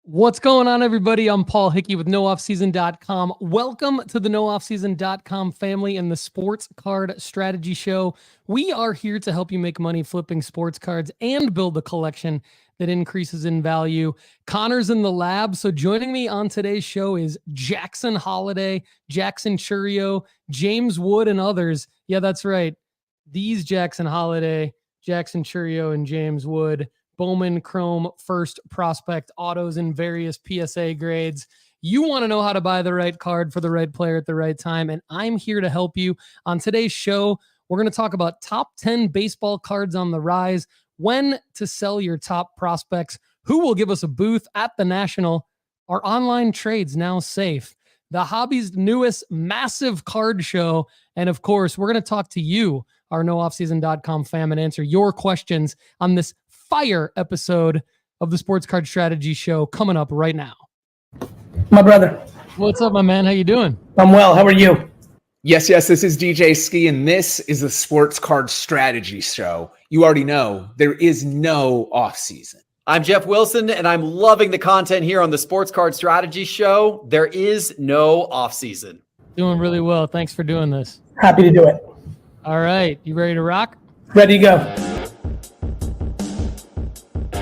What's going on, everybody? I'm Paul Hickey with NoOffSeason.com. Welcome to the NoOffSeason.com family and the Sports Card Strategy Show. We are here to help you make money flipping sports cards and build a collection that increases in value. Connor's in the lab, so joining me on today's show is Jackson Holiday, Jackson Churio, James Wood, and others. Yeah, that's right. These Jackson Holiday, Jackson Churio, and James Wood. Bowman Chrome First Prospect autos in various PSA grades. You want to know how to buy the right card for the right player at the right time, and I'm here to help you. On today's show, we're going to talk about top 10 baseball cards on the rise, when to sell your top prospects, who will give us a booth at the National, are online trades now safe, the hobby's newest massive card show, and of course, we're going to talk to you, our NoOffSeason.com fam, and answer your questions on this fire episode of the Sports Card Strategy Show coming up right now. My brother. What's up, my man? How you doing? I'm well. How are you? Yes, this is DJ Ski, and this is the Sports Card Strategy Show. You already know there is no off season. I'm Jeff Wilson, and I'm loving the content here on the Sports Card Strategy Show. There is no off season. Doing really well. Thanks for doing this. Happy to do it. All right. You ready to rock? Ready to go.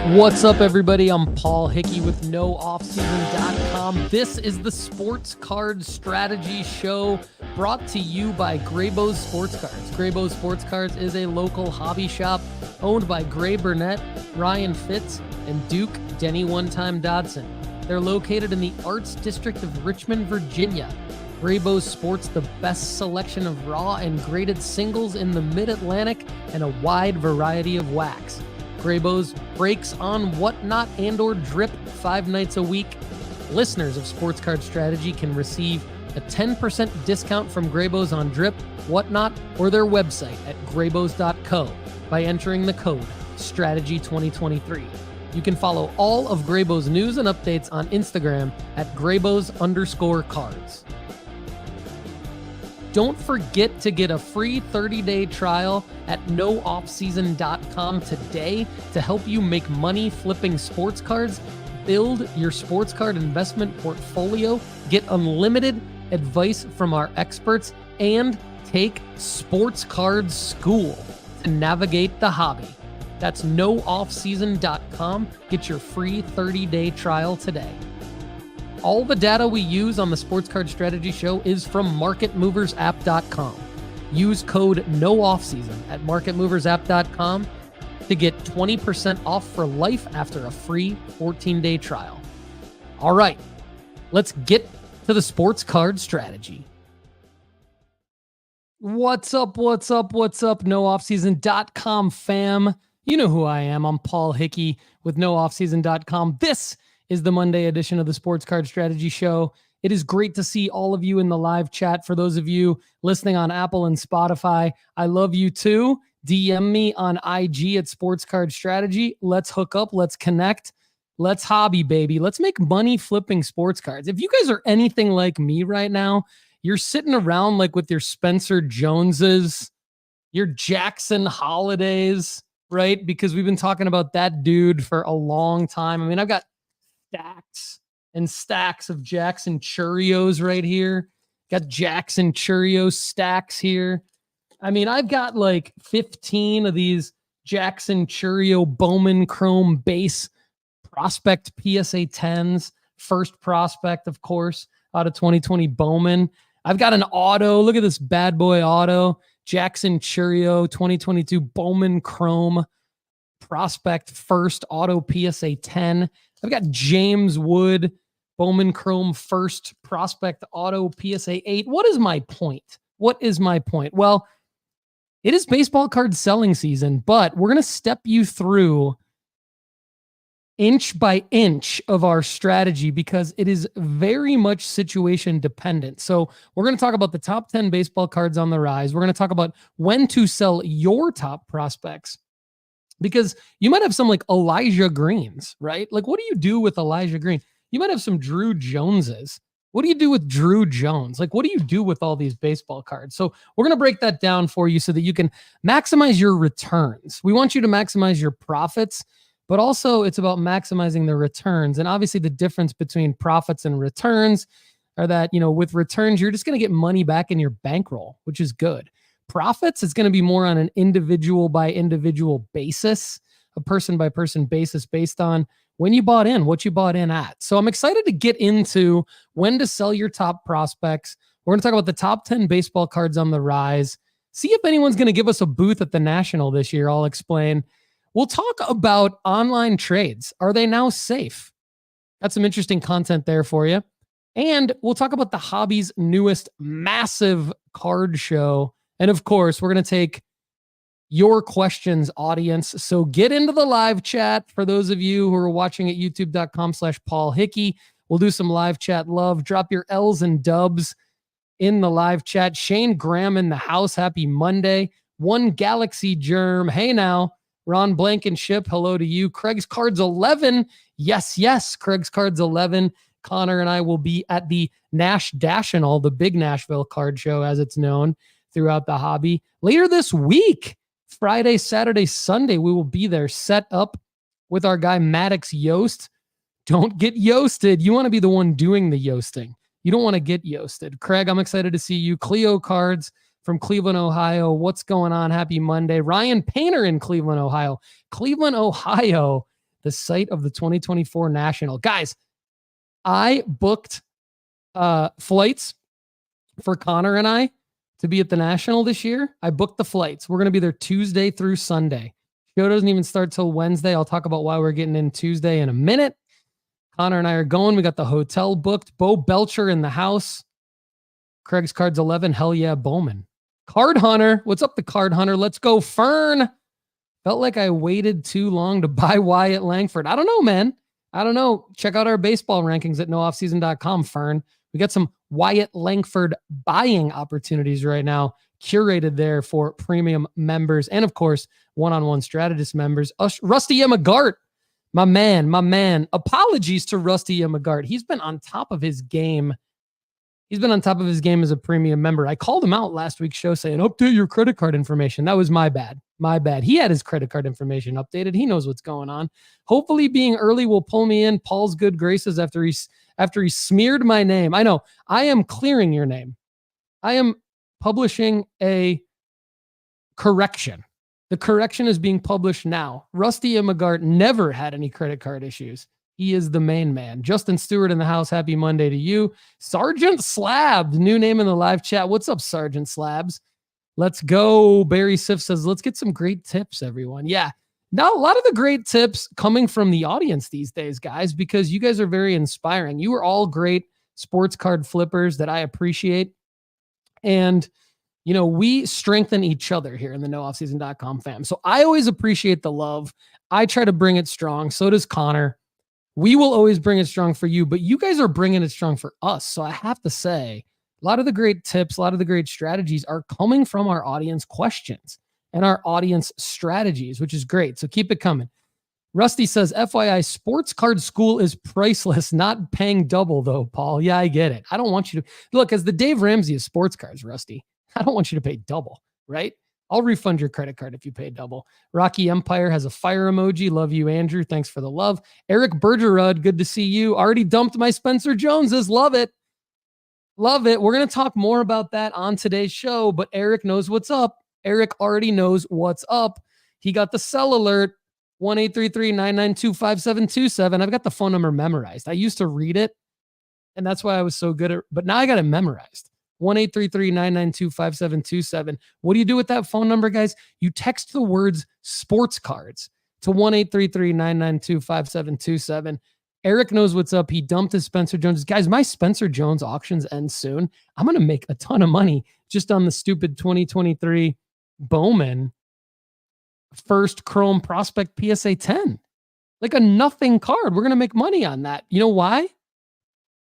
What's up, everybody? I'm Paul Hickey with NoOffSeason.com. This is the Sports Card Strategy Show brought to you by Graybo Sports Cards. Graybo Sports Cards is a local hobby shop owned by Gray Burnett, Ryan Fitz, and Duke Denny One-Time Dodson. They're located in the Arts District of Richmond, Virginia. Graybo sports the best selection of raw and graded singles in the Mid-Atlantic and a wide variety of wax. Graybo's breaks on Whatnot and or Drip 5 nights a week. Listeners of Sports Card Strategy can receive a 10% discount from Graybo's on Drip, Whatnot, or their website at graybos.co by entering the code STRATEGY2023. You can follow all of Graybo's news and updates on Instagram at Graybos_cards. Don't forget to get a free 30-day trial at NoOffSeason.com today to help you make money flipping sports cards, build your sports card investment portfolio, get unlimited advice from our experts, and take sports card school to navigate the hobby. That's NoOffSeason.com. Get your free 30-day trial today. All the data we use on the Sports Card Strategy Show is from MarketMoversApp.com. Use code NOOFFSEASON at MarketMoversApp.com to get 20% off for life after a free 14-day trial. All right, let's get to the Sports Card Strategy. What's up? NoOffSeason.com fam. You know who I am. I'm Paul Hickey with NoOffSeason.com. This is the Monday edition of the Sports Card Strategy Show. It is great to see all of you in the live chat. For those of you listening on Apple and Spotify, I love you too. DM me on IG at Sports Card Strategy. Let's hook up. Let's connect. Let's hobby, baby. Let's make money flipping sports cards. If you guys are anything like me right now, you're sitting around like with your Spencer Joneses, your Jackson Holidays, right? Because we've been talking about that dude for a long time. I mean, I've got stacks and stacks of Jackson Churios right here. Got Jackson Churio stacks here. I mean, I've got like 15 of these Jackson Churio Bowman Chrome base prospect PSA 10s. First prospect, of course, out of 2020 Bowman. I've got an auto. Look at this bad boy auto. Jackson Churio 2022 Bowman Chrome prospect first auto PSA 10. I've got James Wood Bowman Chrome first prospect auto PSA 8. What is my point? Well, it is baseball card selling season, but we're going to step you through inch by inch of our strategy because it is very much situation dependent. So we're going to talk about the top 10 baseball cards on the rise. We're going to talk about when to sell your top prospects because you might have some like Elijah Greens, right? Like, what do you do with Elijah Green? You might have some Drew Joneses. What do you do with Drew Jones? Like, what do you do with all these baseball cards? So we're going to break that down for you so that you can maximize your returns. We want you to maximize your profits but also it's about maximizing the returns. And obviously the difference between profits and returns are that, with returns, you're just going to get money back in your bankroll, which is good. Profits is going to be more on an individual by individual basis, a person by person basis based on when you bought in, what you bought in at. So I'm excited to get into when to sell your top prospects. We're going to talk about the top 10 baseball cards on the rise. See if anyone's going to give us a booth at the National this year. I'll explain. We'll talk about online trades. Are they now safe? Got some interesting content there for you. And we'll talk about the hobby's newest massive card show. And of course, we're going to take your questions, audience. So get into the live chat. For those of you who are watching at youtube.com/Paul Hickey, we'll do some live chat love. Drop your L's and dubs in the live chat. Shane Graham in the house. Happy Monday. One Galaxy Germ. Hey now. Ron Blankenship. Hello to you. Craig's Cards 11. Yes. Craig's Cards 11. Connor and I will be at the Nash Dash-and-All, the big Nashville card show as it's known throughout the hobby. Later this week, Friday, Saturday, Sunday, we will be there set up with our guy Maddox Yost. Don't get yoasted. You want to be the one doing the yoasting. You don't want to get yoasted. Craig, I'm excited to see you. Cleo Cards from Cleveland, Ohio. What's going on? Happy Monday. Ryan Painter in Cleveland, Ohio. Cleveland, Ohio, the site of the 2024 National. Guys, I booked flights for Connor and I to be at the National this year. I booked the flights. We're going to be there Tuesday through Sunday. Show doesn't even start till Wednesday. I'll talk about why we're getting in Tuesday in a minute. Connor and I are going. We got the hotel booked. Bo Belcher in the house. Craig's Cards 11. Hell yeah, Bowman. Card Hunter. What's up, the Card Hunter? Let's go, Fern. Felt like I waited too long to buy Wyatt Langford. I don't know, man. I don't know. Check out our baseball rankings at nooffseason.com, Fern. We got some Wyatt Langford buying opportunities right now, curated there for premium members and, of course, one-on-one strategist members. Rusty Emigart, my man. Apologies to Rusty Emigart. He's been on top of his game. He's been on top of his game as a premium member. I called him out last week's show saying, update your credit card information. That was my bad. He had his credit card information updated. He knows what's going on. Hopefully being early will pull me in Paul's good graces after he smeared my name. I know. I am clearing your name. I am publishing a correction. The correction is being published now. Rusty Emigart never had any credit card issues. He is the main man. Justin Stewart in the house. Happy Monday to you. Sergeant Slabs, new name in the live chat. What's up, Sergeant Slabs? Let's go. Barry Siff says, let's get some great tips, everyone. Yeah. Now, a lot of the great tips coming from the audience these days, guys, because you guys are very inspiring. You are all great sports card flippers that I appreciate. And, we strengthen each other here in the nooffseason.com fam. So I always appreciate the love. I try to bring it strong. So does Connor. We will always bring it strong for you, but you guys are bringing it strong for us. So I have to say, a lot of the great tips, a lot of the great strategies are coming from our audience questions and our audience strategies, which is great. So keep it coming. Rusty says, FYI, sports card school is priceless, not paying double though, Paul. Yeah, I get it. I don't want you to look as the Dave Ramsey of sports cards, Rusty. I don't want you to pay double, right? I'll refund your credit card if you pay double. Rocky Empire has a fire emoji. Love you, Andrew. Thanks for the love. Eric Bergerud, good to see you. Already dumped my Spencer Joneses. Love it. Love it. We're going to talk more about that on today's show, but Eric knows what's up. Eric already knows what's up. He got the cell alert, 1-833-992-5727. I've got the phone number memorized. I used to read it, and that's why I was so good at it, but now I got it memorized. 1-833-992-5727. What do you do with that phone number, guys? You text the words sports cards to 1-833-992-5727. Eric knows what's up. He dumped his Spencer Jones. Guys, my Spencer Jones auctions end soon. I'm going to make a ton of money just on the stupid 2023 Bowman first Chrome Prospect PSA 10. Like a nothing card. We're going to make money on that. You know why?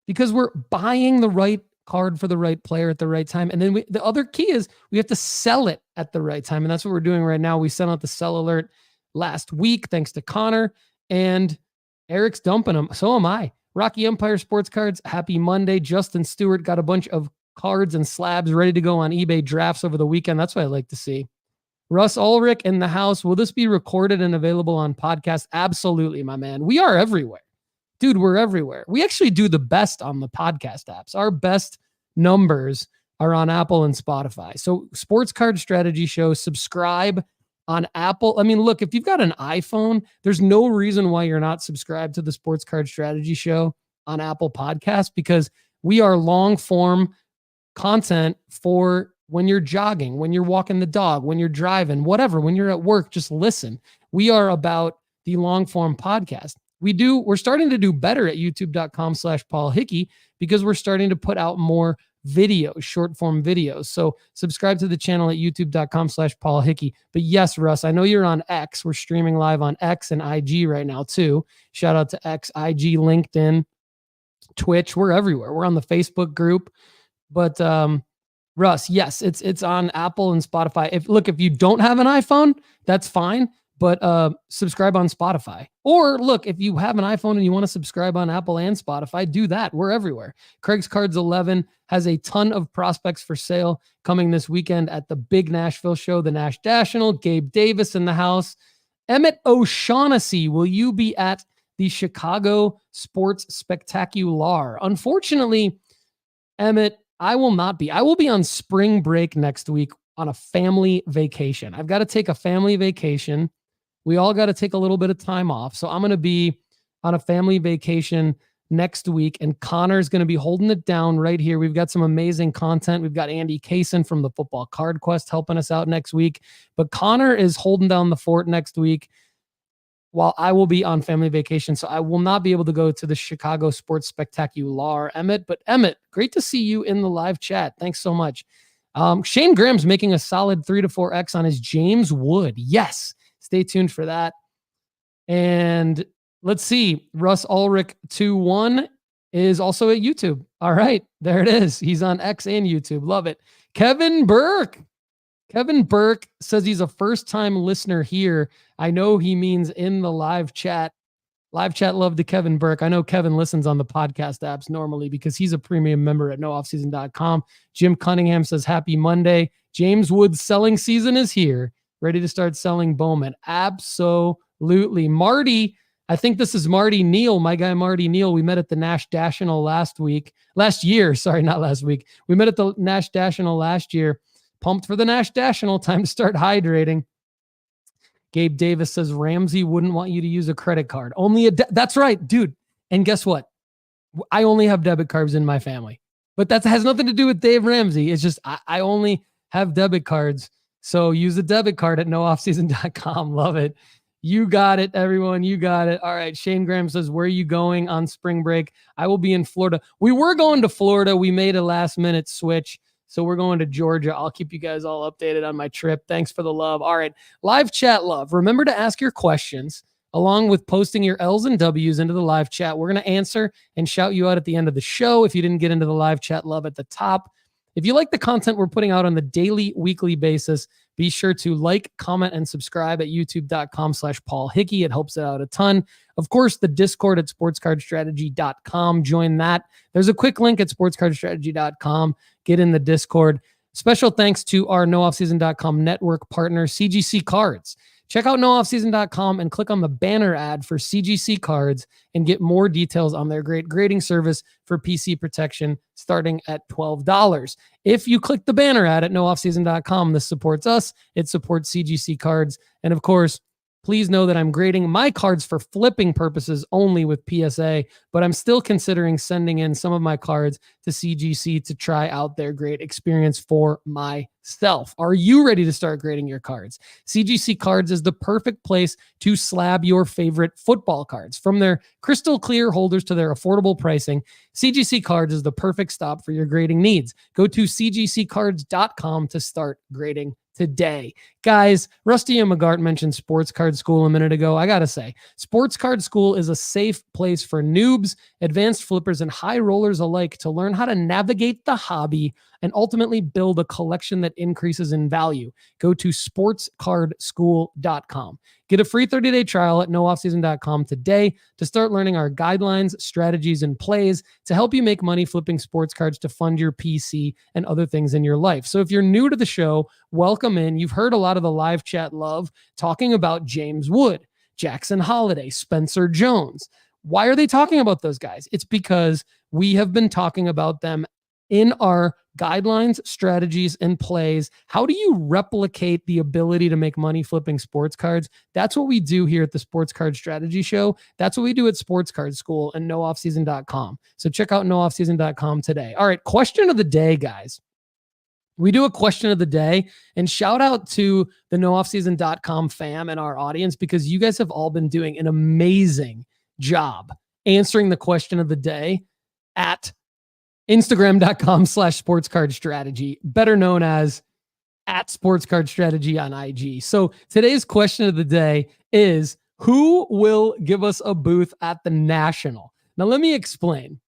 Because we're buying the right card for the right player at the right time. And then the other key is we have to sell it at the right time. And that's what we're doing right now. We sent out the sell alert last week, thanks to Connor, and Eric's dumping them. So am I. Rocky Empire Sports Cards. Happy Monday. Justin Stewart got a bunch of cards and slabs ready to go on eBay drafts over the weekend. That's what I like to see. Russ Ulrich in the house. Will this be recorded and available on podcast? Absolutely, my man. We are everywhere. Dude, we're everywhere. We actually do the best on the podcast apps. Our best numbers are on Apple and Spotify. So Sports Card Strategy Show, subscribe on Apple. I mean, look, if you've got an iPhone, there's no reason why you're not subscribed to the Sports Card Strategy Show on Apple Podcasts, because we are long form content for when you're jogging, when you're walking the dog, when you're driving, whatever, when you're at work, just listen. We are about the long form podcast. We're starting to do better at youtube.com/Paul Hickey because we're starting to put out more videos, short form videos. So subscribe to the channel at youtube.com/Paul Hickey. But yes, Russ, I know you're on X. We're streaming live on X and IG right now too. Shout out to X, IG, LinkedIn, Twitch. We're everywhere. We're on the Facebook group. But Russ, yes, it's on Apple and Spotify. If you don't have an iPhone, that's fine. But subscribe on Spotify. Or look, if you have an iPhone and you want to subscribe on Apple and Spotify, do that. We're everywhere. Craig's Cards 11 has a ton of prospects for sale coming this weekend at the big Nashville show, the Nash National. Gabe Davis in the house. Emmett O'Shaughnessy, will you be at the Chicago Sports Spectacular? Unfortunately, Emmett, I will not be. I will be on spring break next week on a family vacation. I've got to take a family vacation. We all got to take a little bit of time off. So I'm going to be on a family vacation next week, and Connor's going to be holding it down right here. We've got some amazing content. We've got Andy Kaysen from the Football Card Quest helping us out next week. But Connor is holding down the fort next week while I will be on family vacation. So I will not be able to go to the Chicago Sports Spectacular, Emmett. But Emmett, great to see you in the live chat. Thanks so much. Shane Graham's making a solid 3 to 4X on his James Wood. Yes. Stay tuned for that. And let's see. Russ Ulrich 2-1 is also at YouTube. All right. There it is. He's on X and YouTube. Love it. Kevin Burke says he's a first-time listener here. I know he means in the live chat. Live chat love to Kevin Burke. I know Kevin listens on the podcast apps normally because he's a premium member at nooffseason.com. Jim Cunningham says, happy Monday. James Wood's selling season is here. Ready to start selling Bowman. Absolutely. Marty, I think this is Marty Neal, my guy Marty Neal. We met at the Nash National last year. Sorry, not last week. We met at the Nash National last year. Pumped for the Nash National. Time to start hydrating. Gabe Davis says Ramsey wouldn't want you to use a credit card. That's right, dude. And guess what? I only have debit cards in my family. But that has nothing to do with Dave Ramsey. It's just I only have debit cards. So use a debit card at nooffseason.com. Love it. You got it, everyone. You got it. All right. Shane Graham says, where are you going on spring break? I will be in Florida. We were going to Florida. We made a last minute switch. So we're going to Georgia. I'll keep you guys all updated on my trip. Thanks for the love. All right. Live chat love. Remember to ask your questions along with posting your L's and W's into the live chat. We're going to answer and shout you out at the end of the show if you didn't get into the live chat love at the top. If you like the content we're putting out on the daily, weekly basis, be sure to like, comment, and subscribe at youtube.com/Paul Hickey. It helps it out a ton. Of course, the Discord at sportscardstrategy.com. Join that. There's a quick link at sportscardstrategy.com. Get in the Discord. Special thanks to our nooffseason.com network partner, CGC Cards. Check out nooffseason.com and click on the banner ad for CGC Cards and get more details on their great grading service for PC protection starting at $12. If you click the banner ad at nooffseason.com, this supports us. It supports CGC Cards. And of course, please know that I'm grading my cards for flipping purposes only with PSA, but I'm still considering sending in some of my cards to CGC to try out their great experience for myself. Are you ready to start grading your cards? CGC Cards is the perfect place to slab your favorite football cards. From their crystal clear holders to their affordable pricing, CGC Cards is the perfect stop for your grading needs. Go to cgccards.com to start grading today. Guys, Rusty and McGart mentioned Sports Card School a minute ago. I got to say, Sports Card School is a safe place for noobs, advanced flippers, and high rollers alike to learn how to navigate the hobby and ultimately build a collection that increases in value. Go to sportscardschool.com. Get a free 30-day trial at nooffseason.com today to start learning our guidelines, strategies, and plays to help you make money flipping sports cards to fund your PC and other things in your life. So if you're new to the show, welcome in. You've heard a lot lot of the live chat love talking about James Wood, Jackson Holiday, Spencer Jones. Why are they talking about those guys? It's because we have been talking about them in our guidelines, strategies, and plays. How do you replicate the ability to make money flipping sports cards? That's what we do here at the Sports Card Strategy Show. That's what we do at Sports Card School and nooffseason.com. So check out nooffseason.com today. All right, question of the day, guys. We do a question of the day, and shout out to the nooffseason.com fam and our audience, because you guys have all been doing an amazing job answering the question of the day at Instagram.com/sportscardstrategy, better known as at sportscardstrategy on IG. So today's question of the day is, who will give us a booth at the National? Now, let me explain.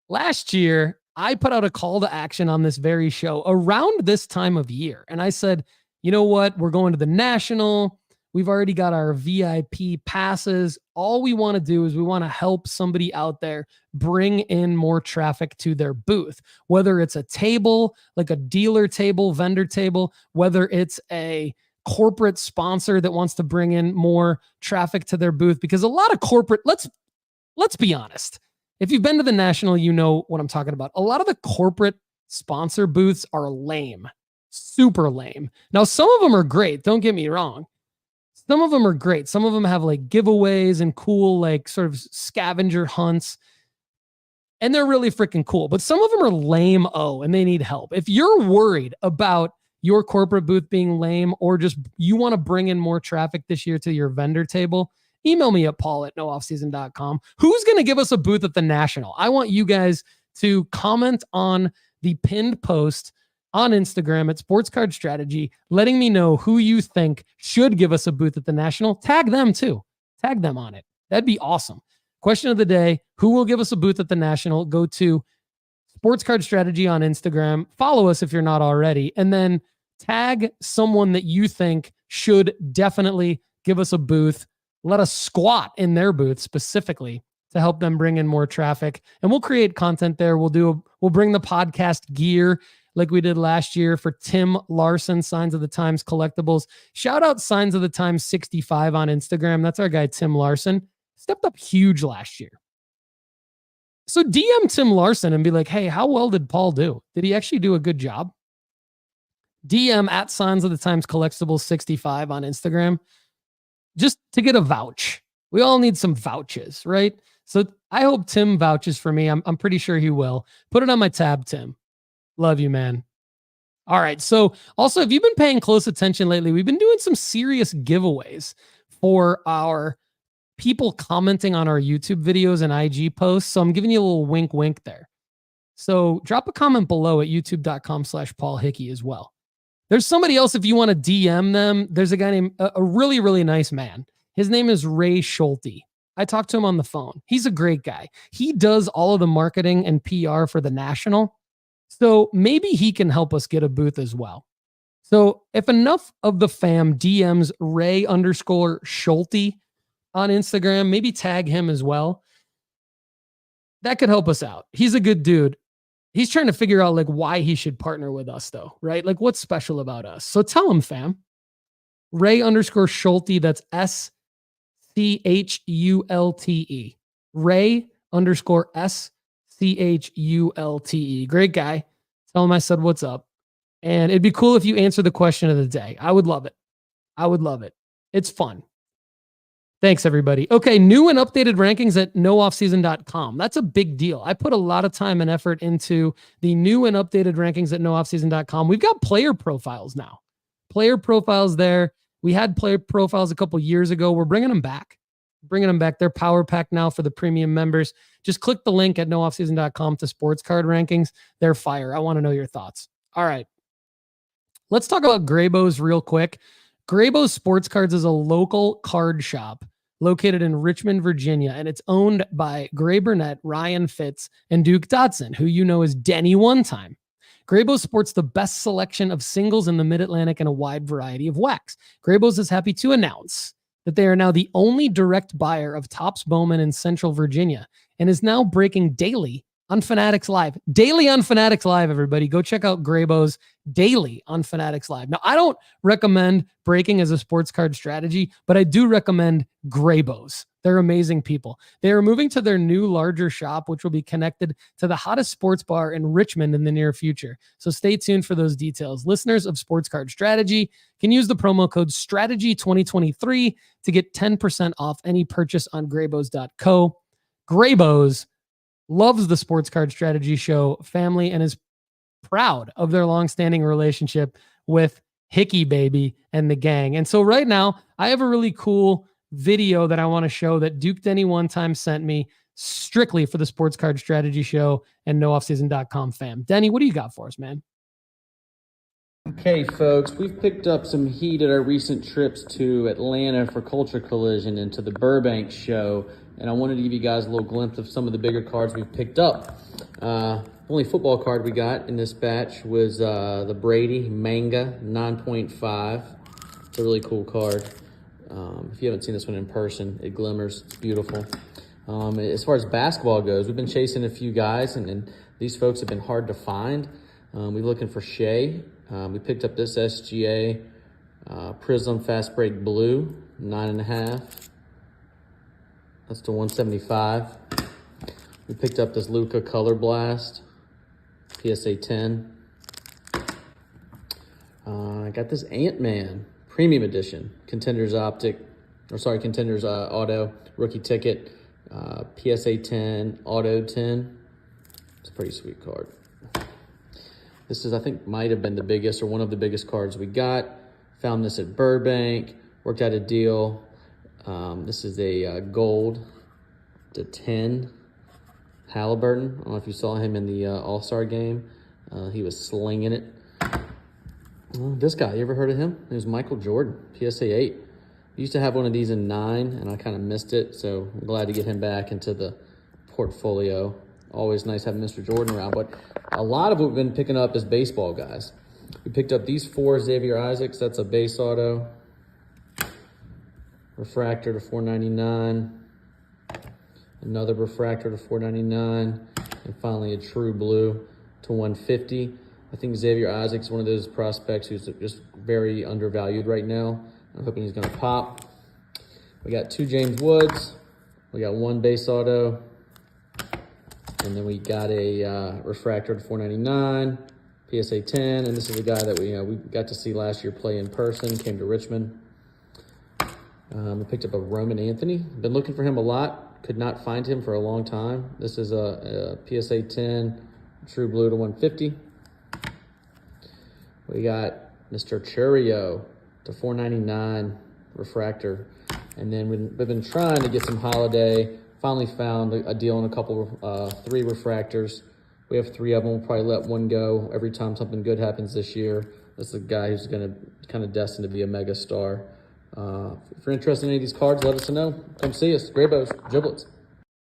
Last year, I put out a call to action on this very show around this time of year. And I said, you know what? We're going to the National. We've already got our VIP passes. All we want to do is we want to help somebody out there bring in more traffic to their booth, whether it's a table, like a dealer table, vendor table, whether it's a corporate sponsor that wants to bring in more traffic to their booth, because a lot of corporate, let's be honest. If you've been to the National, you know what I'm talking about. A lot of the corporate sponsor booths are lame, super lame. Now, some of them are great. Don't get me wrong. Some of them are great. Some of them have like giveaways and cool, like sort of scavenger hunts. And they're really freaking cool. But some of them are lame and they need help. If you're worried about your corporate booth being lame, or just you want to bring in more traffic this year to your vendor table, email me at paul@nooffseason.com. Who's going to give us a booth at the National? I want you guys to comment on the pinned post on Instagram at Sports Card Strategy, letting me know who you think should give us a booth at the National. Tag them too. Tag them on it. That'd be awesome. Question of the day, who will give us a booth at the National? Go to Sports Card Strategy on Instagram. Follow us if you're not already. And then tag someone that you think should definitely give us a booth. Let us squat in their booth specifically to help them bring in more traffic. And we'll create content there. We'll bring the podcast gear like we did last year for Tim Larson, Signs of the Times Collectibles. Shout out Signs of the Times 65 on Instagram. That's our guy, Tim Larson. Stepped up huge last year. So DM Tim Larson and be like, hey, how well did Paul do? Did he actually do a good job? DM at Signs of the Times Collectibles 65 on Instagram, just to get a vouch. We all need some vouches, right? So I hope Tim vouches for me. I'm pretty sure he will. Put it on my tab, Tim. Love you, man. All right. So also, if you've been paying close attention lately, we've been doing some serious giveaways for our people commenting on our YouTube videos and IG posts. So I'm giving you a little wink, wink there. So drop a comment below at youtube.com/Paul Hickey as well. There's somebody else, if you want to DM them, there's a guy named, a really, really nice man. His name is Ray Schulte. I talked to him on the phone. He's a great guy. He does all of the marketing and PR for the National. So maybe he can help us get a booth as well. So if enough of the fam DMs Ray_Schulte on Instagram, maybe tag him as well. That could help us out. He's a good dude. He's trying to figure out like why he should partner with us though, right? Like what's special about us? So tell him, fam. Ray_Schulte, that's SCHULTE. Ray_SCHULTE. Great guy. Tell him I said what's up. And it'd be cool if you answer the question of the day. I would love it. I would love it. It's fun. Thanks, everybody. Okay, new and updated rankings at nooffseason.com. That's a big deal. I put a lot of time and effort into the new and updated rankings at nooffseason.com. We've got player profiles now. Player profiles there. We had player profiles a couple years ago. We're bringing them back. They're power pack now for the premium members. Just click the link at nooffseason.com to sports card rankings. They're fire. I want to know your thoughts. All right. Let's talk about Graybo's real quick. Graybo Sports Cards is a local card shop located in Richmond, Virginia, and it's owned by Gray Burnett, Ryan Fitz, and Duke Dotson, who you know as Denny One Time. Graybo sports the best selection of singles in the Mid-Atlantic and a wide variety of wax. Graybo's is happy to announce that they are now the only direct buyer of Topps Bowman in Central Virginia and is now breaking daily on Fanatics Live. Daily on Fanatics Live, everybody. Go check out Graybo's daily on Fanatics Live. Now, I don't recommend breaking as a sports card strategy, but I do recommend Graybo's. They're amazing people. They are moving to their new larger shop, which will be connected to the hottest sports bar in Richmond in the near future. So stay tuned for those details. Listeners of Sports Card Strategy can use the promo code STRATEGY2023 to get 10% off any purchase on Graybos.co. Graybo's loves the Sports Card Strategy Show family and is proud of their long-standing relationship with Hickey Baby and the gang. And so right now, I have a really cool video that I want to show that Duke Denny one time sent me strictly for the Sports Card Strategy Show and NoOffSeason.com fam. Denny, what do you got for us, man? Okay, folks, we've picked up some heat at our recent trips to Atlanta for Culture Collision and to the Burbank show, and I wanted to give you guys a little glimpse of some of the bigger cards we've picked up. The only football card we got in this batch was the Brady Manga 9.5. It's a really cool card. If you haven't seen this one in person, it glimmers. It's beautiful. As far as basketball goes, we've been chasing a few guys, and these folks have been hard to find. We're looking for Shea. We picked up this SGA Prism Fast Break Blue, 9.5. That's to 175. We picked up this Luka Color Blast, PSA 10. I got this Ant-Man Premium Edition, Contenders Auto, Rookie Ticket, PSA 10, Auto 10. It's a pretty sweet card. This is, I think, might have been the biggest or one of the biggest cards we got. Found this at Burbank, worked out a deal. This is a gold to 10 Halliburton. I don't know if you saw him in the All-Star game. He was slinging it. This guy, you ever heard of him? It was Michael Jordan, PSA 8. He used to have one of these in 9, and I kind of missed it, so I'm glad to get him back into the portfolio. Always nice having Mr. Jordan around, but a lot of what we've been picking up is baseball guys. We picked up these 4 Xavier Isaacs. That's a base auto. Refractor to $4.99. Another refractor to $4.99. And finally a true blue to $150. I think Xavier Isaacs is one of those prospects who's just very undervalued right now. I'm hoping he's going to pop. We got 2 James Woods. We got 1 base auto. And then we got a refractor to $4.99, PSA 10, and this is a guy that we got to see last year play in person, came to Richmond. We picked up a Roman Anthony. Been looking for him a lot, could not find him for a long time. This is a PSA 10, true blue to $150. We got Mr. Churio to $4.99, refractor. And then we've been trying to get some holiday. Finally found a deal on a couple of 3 refractors. We have 3 of them. We'll probably let 1 go every time something good happens this year. This is a guy who's going to kind of destined to be a mega star. If you're interested in any of these cards, let us know. Come see us. Graybos, Giblets.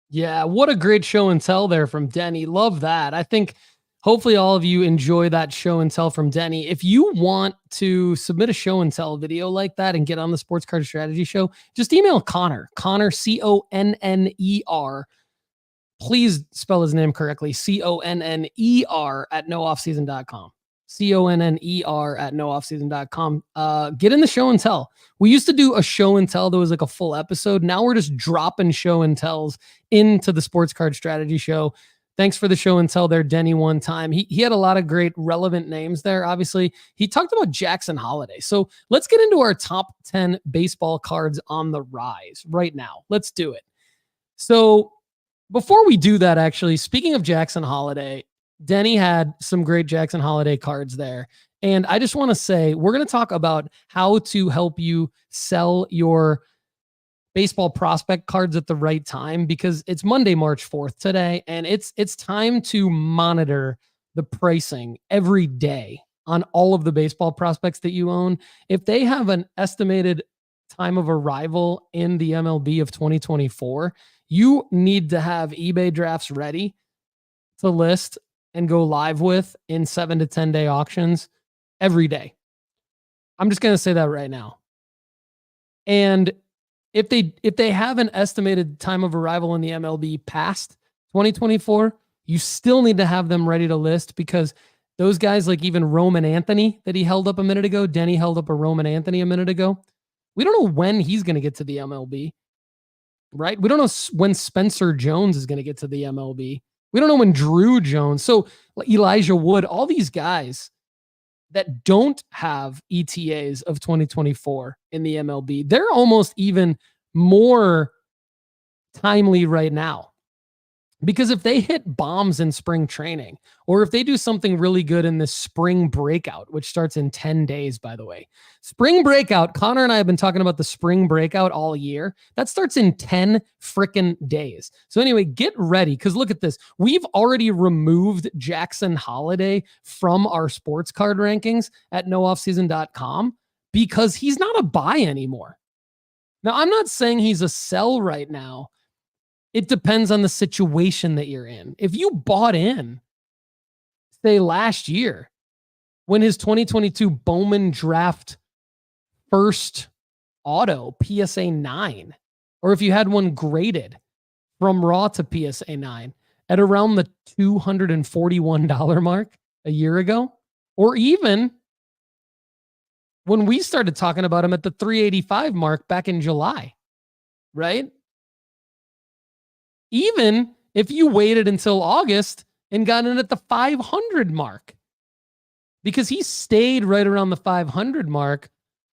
Yeah, what a great show and tell there from Denny. Love that. I think hopefully all of you enjoy that show and tell from Denny. If you want to submit a show and tell video like that and get on the Sports Card Strategy Show, just email Connor, Conner. Please spell his name correctly. Conner at nooffseason.com. Conner at nooffseason.com. Get in the show and tell. We used to do a show and tell that was like a full episode. Now we're just dropping show and tells into the Sports Card Strategy Show. Thanks for the show and tell there, Denny, one time. He had a lot of great relevant names there. Obviously, he talked about Jackson Holiday. So let's get into our top 10 baseball cards on the rise right now. Let's do it. So before we do that, actually, speaking of Jackson Holiday, Denny had some great Jackson Holiday cards there. And I just want to say, we're going to talk about how to help you sell your baseball prospect cards at the right time, because it's Monday, March 4th today, and it's time to monitor the pricing every day on all of the baseball prospects that you own. If they have an estimated time of arrival in the MLB of 2024, you need to have eBay drafts ready to list and go live with in 7 to 10 day auctions every day. I'm just going to say that right now. And if they have an estimated time of arrival in the MLB past 2024, You still need to have them ready to list because those guys like even Roman Anthony that he held up a minute ago, Denny held up a Roman Anthony a minute ago. We don't know when he's going to get to the MLB, right? We don't know when Spencer Jones is going to get to the MLB. We don't know when Drew Jones. So Elijah Wood, all these guys that don't have ETAs of 2024 in the MLB, they're almost even more timely right now. Because if they hit bombs in spring training, or if they do something really good in this spring breakout, which starts in 10 days, by the way, spring breakout, Connor and I have been talking about the spring breakout all year. That starts in 10 freaking days. So anyway, get ready. Because look at this. We've already removed Jackson Holiday from our sports card rankings at nooffseason.com because he's not a buy anymore. Now, I'm not saying he's a sell right now. It depends on the situation that you're in. If you bought in, say last year, when his 2022 Bowman draft first auto PSA 9, or if you had one graded from raw to PSA 9 at around the $241 mark a year ago, or even when we started talking about him at the $385 mark back in July, right? Even if you waited until August and got in at the 500 mark, because he stayed right around the 500 mark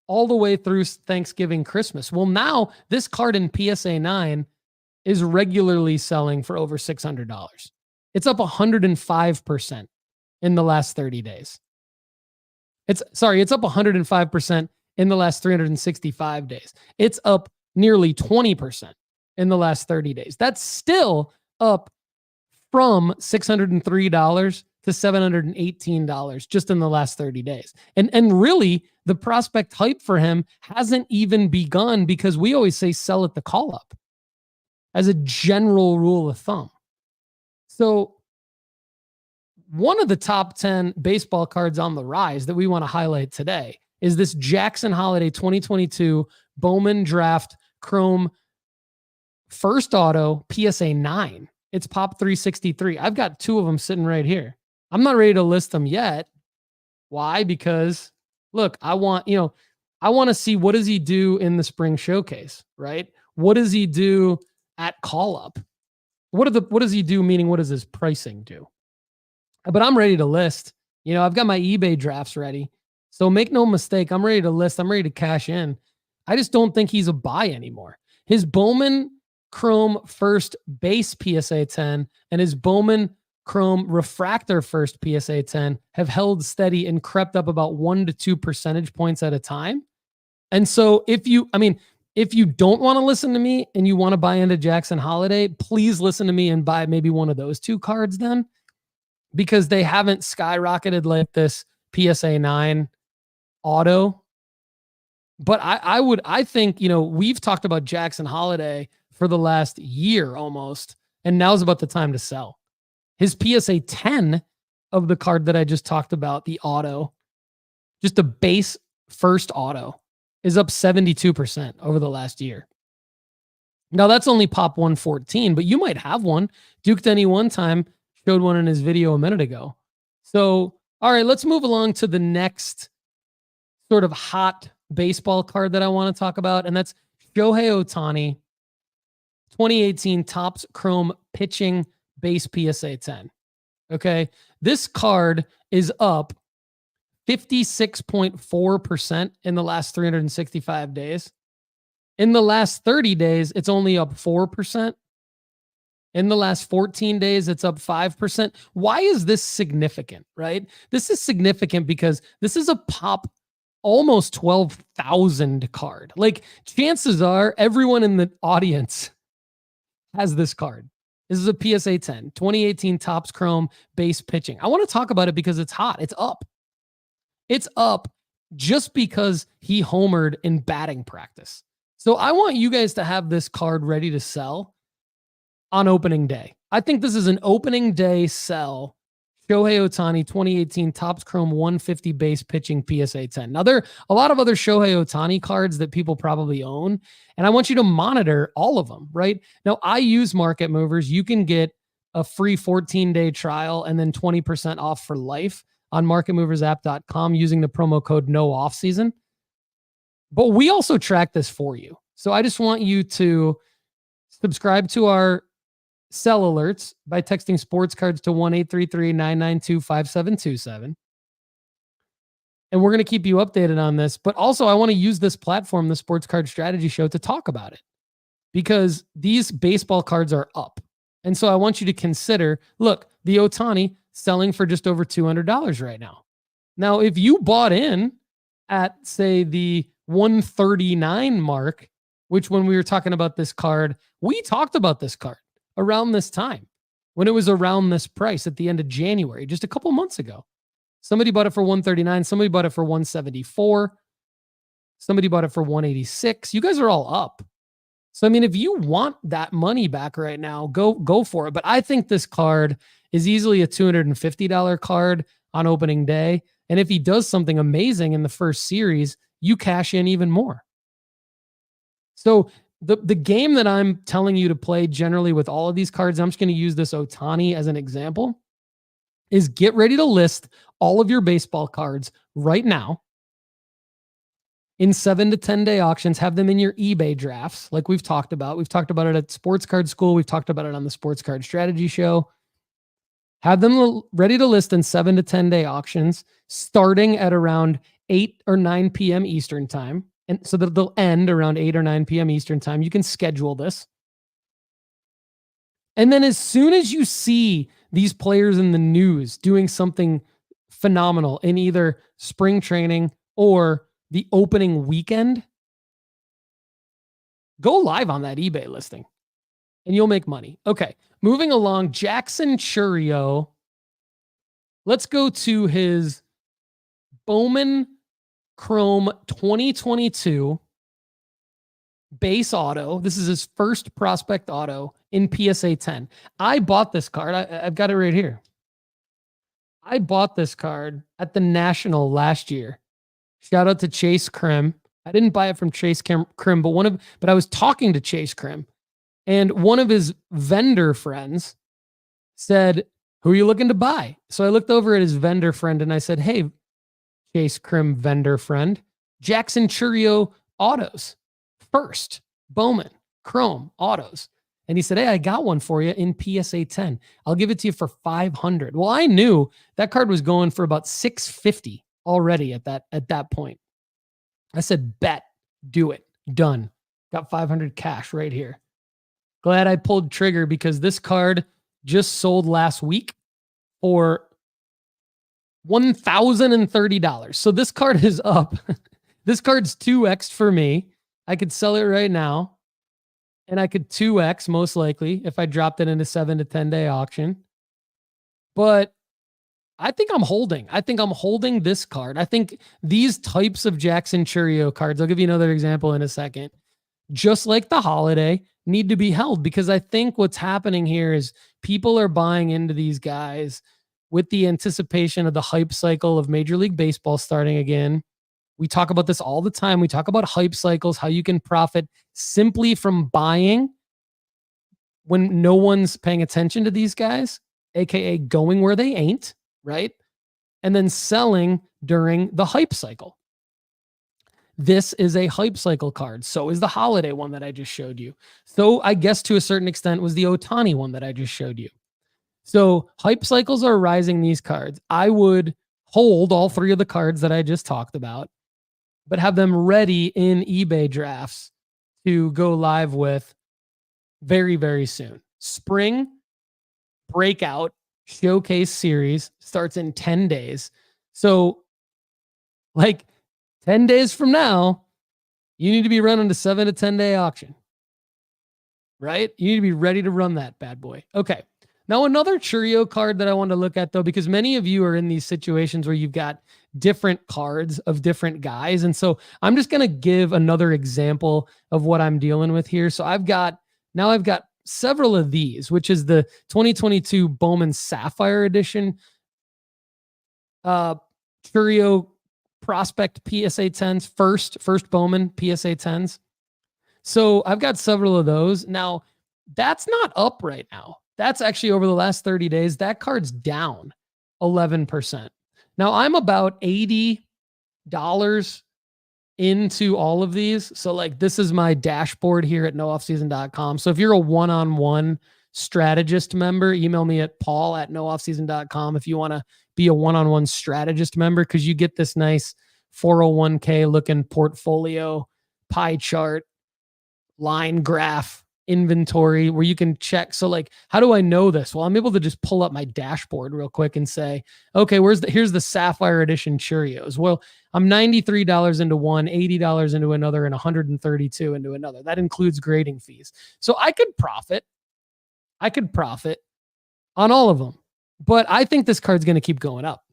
all the way through Thanksgiving, Christmas. Well, now this card in PSA 9 is regularly selling for over $600. It's up 105% in the last 30 days. It's up 105% in the last 365 days. It's up nearly 20% in the last 30 days. That's still up from $603 to $718 just in the last 30 days. And really, the prospect hype for him hasn't even begun because we always say sell at the call up as a general rule of thumb. So one of the top 10 baseball cards on the rise that we want to highlight today is this Jackson Holiday 2022 Bowman Draft Chrome first auto PSA 9. It's Pop 363. I've got two of them sitting right here. I'm not ready to list them yet. Why? Because look, I want to see what does he do in the spring showcase, right? What does he do at call up? What does he do? Meaning, what does his pricing do? But I'm ready to list. I've got my eBay drafts ready. So make no mistake, I'm ready to list. I'm ready to cash in. I just don't think he's a buy anymore. His Bowman Chrome first base PSA 10 and his Bowman Chrome refractor first PSA 10 have held steady and crept up about 1 to 2 percentage points at a time. And so if you don't want to listen to me and you want to buy into Jackson Holiday, please listen to me and buy maybe one of those two cards then, because they haven't skyrocketed like this PSA 9 auto. But I think, we've talked about Jackson Holiday for the last year almost, and now's about the time to sell. His PSA 10 of the card that I just talked about, the auto, just a base first auto, is up 72% over the last year. Now that's only Pop 114, but you might have one. Duke Denny one time showed one in his video a minute ago. So, all right, let's move along to the next sort of hot baseball card that I want to talk about, and that's Shohei Ohtani, 2018 Topps Chrome Pitching Base PSA 10. Okay, this card is up 56.4% in the last 365 days. In the last 30 days, it's only up 4%. In the last 14 days, it's up 5%. Why is this significant, right? This is significant because this is a Pop almost 12,000 card. Like, chances are everyone in the audience has this card. This is a PSA 10, 2018 Topps Chrome Base Pitching. I want to talk about it because it's hot. It's up. It's up just because he homered in batting practice. So I want you guys to have this card ready to sell on opening day. I think this is an opening day sell. Shohei Ohtani, 2018 Topps Chrome 150 Base Pitching PSA 10. Now, there are a lot of other Shohei Ohtani cards that people probably own, and I want you to monitor all of them, right? Now, I use market movers. You can get a free 14-day trial and then 20% off for life on marketmoversapp.com using the promo code NOOFFSEASON. But we also track this for you. So I just want you to subscribe to our sell alerts by texting sports cards to 1-833-992-5727. And we're going to keep you updated on this. But also, I want to use this platform, the Sports Card Strategy Show, to talk about it because these baseball cards are up. And so I want you to consider, look, the Ohtani selling for just over $200 right now. Now, if you bought in at, say, the 139 mark, which when we were talking about this card, we talked about this card around this time when it was around this price at the end of January, just a couple months ago. Somebody bought it for 139. Somebody bought it for 174. Somebody bought it for 186. You guys are all up. So, I mean, if you want that money back right now, go for it. But I think this card is easily a $250 card on opening day. And if he does something amazing in the first series, you cash in even more. So the game that I'm telling you to play generally with all of these cards, I'm just going to use this Ohtani as an example, is get ready to list all of your baseball cards right now in 7 to 10 day auctions. Have them in your eBay drafts like we've talked about. We've talked about it at Sports Card School. We've talked about it on the Sports Card Strategy Show. Have them ready to list in 7 to 10 day auctions starting at around 8 or 9 p.m. Eastern time. And so that they'll end around 8 or 9 p.m. Eastern time. You can schedule this. And then as soon as you see these players in the news doing something phenomenal in either spring training or the opening weekend, go live on that eBay listing and you'll make money. Okay, moving along, Jackson Chourio. Let's go to his Bowman Chrome 2022 base auto. This is his first prospect auto in PSA 10. I bought this card. I've got it right here. I bought this card at the National last year. Shout out to Chase Krim. I didn't buy it from Chase Krim, but I was talking to Chase Krim, and one of his vendor friends said, "Who are you looking to buy?" So I looked over at his vendor friend and I said, "Hey, Chase Krim vendor friend, Jackson Chourio autos, first Bowman Chrome autos." And he said, "Hey, I got one for you in PSA 10. I'll give it to you for $500. Well, I knew that card was going for about $650 already at that point. I said, "Bet, do it, done." Got $500 cash right here. Glad I pulled trigger because this card just sold last week for $1,030. So this card is up. This card's 2x for me. I could sell it right now. And I could 2x most likely if I dropped it into 7 to 10 day auction. But I think I'm holding this card. I think these types of Jackson Chourio cards, I'll give you another example in a second, just like the holiday, need to be held because I think what's happening here is people are buying into these guys with the anticipation of the hype cycle of Major League Baseball starting again. We talk about this all the time. We talk about hype cycles, how you can profit simply from buying when no one's paying attention to these guys, aka going where they ain't, right? And then selling during the hype cycle. This is a hype cycle card. So is the holiday one that I just showed you. So I guess to a certain extent was the Ohtani one that I just showed you. So hype cycles are rising these cards. I would hold all three of the cards that I just talked about, but have them ready in eBay drafts to go live with very, very soon. Spring breakout showcase series starts in 10 days. So like 10 days from now, you need to be running a 7 to 10 day auction, right? You need to be ready to run that bad boy. Okay. Now, another Chourio card that I want to look at, though, because many of you are in these situations where you've got different cards of different guys. And so I'm just going to give another example of what I'm dealing with here. So I've got several of these, which is the 2022 Bowman Sapphire Edition Chourio Prospect PSA 10s, first Bowman PSA 10s. So I've got several of those. Now, that's not up right now. That's actually over the last 30 days. That card's down 11%. Now I'm about $80 into all of these. So like this is my dashboard here at nooffseason.com. So if you're a one-on-one strategist member, email me at paul@nooffseason.com if you want to be a one-on-one strategist member, because you get this nice 401k looking portfolio, pie chart, line graph, inventory where you can check. So like, how do I know this? Well, I'm able to just pull up my dashboard real quick and say, okay, here's the Sapphire Edition Cheerios. Well, I'm $93 into one, $80 into another, and $132 into another. That includes grading fees. So I could profit on all of them, but I think this card's going to keep going up.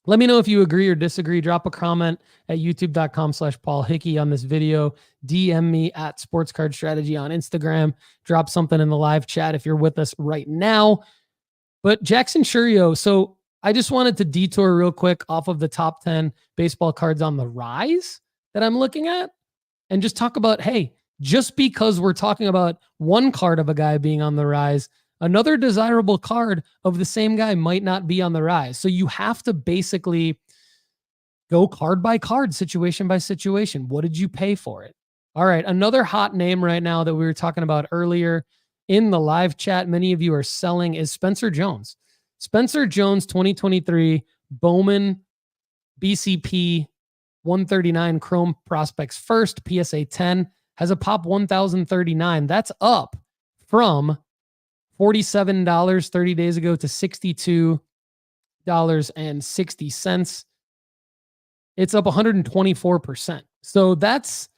Let me know if you agree or disagree. Drop a comment at youtube.com/Paul Hickey on this video. DM me at Sports Card Strategy on Instagram. Drop something in the live chat if you're with us right now. But Jackson Chourio, so I just wanted to detour real quick off of the top 10 baseball cards on the rise that I'm looking at and just talk about, hey, just because we're talking about one card of a guy being on the rise, another desirable card of the same guy might not be on the rise. So you have to basically go card by card, situation by situation. What did you pay for it? All right. Another hot name right now that we were talking about earlier in the live chat, many of you are selling, is Spencer Jones. Spencer Jones, 2023 Bowman BCP 139 Chrome Prospects First, PSA 10, has a pop 1,039. That's up from $47 30 days ago to $62.60. It's up 124%. So that's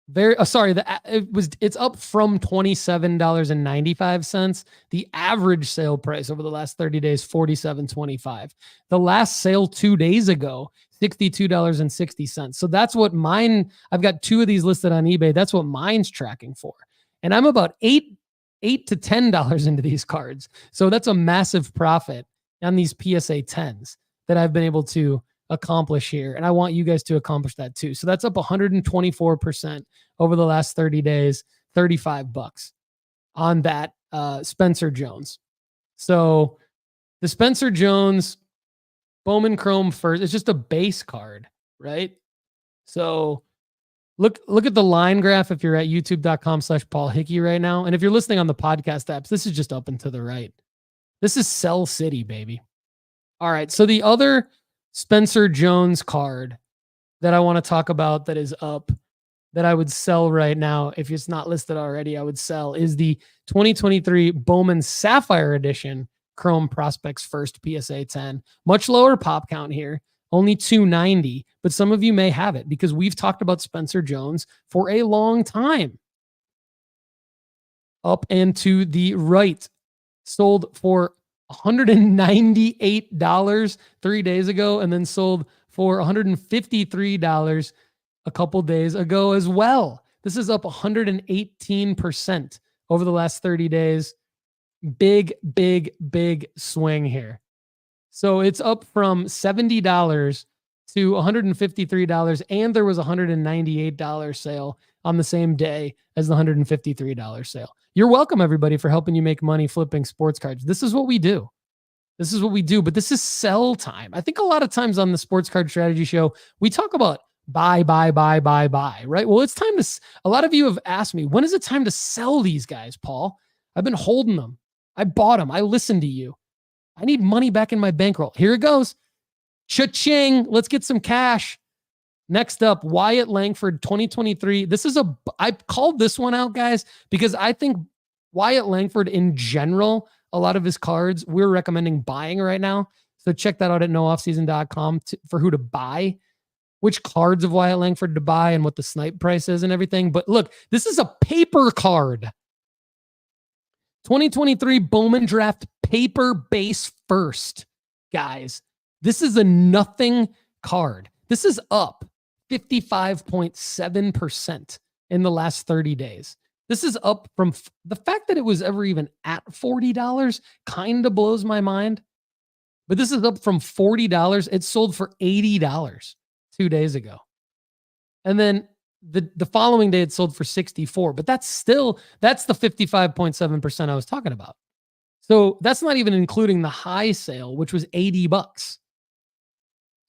very it's up from $27.95. The average sale price over the last 30 days, $47.25. The last sale 2 days ago, $62.60. So that's what mine, I've got two of these listed on eBay. That's what mine's tracking for. And I'm about $8 to $10 into these cards. So that's a massive profit on these PSA 10s that I've been able to accomplish here. And I want you guys to accomplish that too. So that's up 124% over the last 30 days, $35 on that Spencer Jones. So the Spencer Jones Bowman Chrome First, it's just a base card, right? So look at the line graph if you're at youtube.com/Paul Hickey right now. And if you're listening on the podcast apps, this is just up and to the right. This is Sell City, baby. All right. So the other Spencer Jones card that I want to talk about that is up, that I would sell right now, if it's not listed already, I would sell, is the 2023 Bowman Sapphire Edition Chrome Prospects First PSA 10. Much lower pop count here, only 290, but some of you may have it because we've talked about Spencer Jones for a long time. Up and to the right, sold for $198 3 days ago, and then sold for $153 a couple days ago as well. This is up 118% over the last 30 days. Big swing here. So it's up from $70 to $153, and there was a $198 sale on the same day as the $153 sale. You're welcome, everybody, for helping you make money flipping sports cards. This is what we do. But this is sell time. I think a lot of times on the Sports Card Strategy Show, we talk about buy, right? Well, it's time to, a lot of you have asked me, when is it time to sell these guys, Paul? I've been holding them. I bought them. I listened to you. I need money back in my bankroll. Here it goes. Cha-ching. Let's get some cash. Next up, Wyatt Langford, 2023. I called this one out, guys, because I think Wyatt Langford in general, a lot of his cards, we're recommending buying right now. So check that out at nooffseason.com for who to buy, which cards of Wyatt Langford to buy and what the snipe price is and everything. But look, this is a paper card. 2023 Bowman Draft paper base first, guys. This is a nothing card. This is up 55.7% in the last 30 days. This is up from the fact that it was ever even at $40 kind of blows my mind. But this is up from $40. It sold for $80 2 days ago. And then the following day it sold for $64. But that's the 55.7% I was talking about. So that's not even including the high sale, which was $80.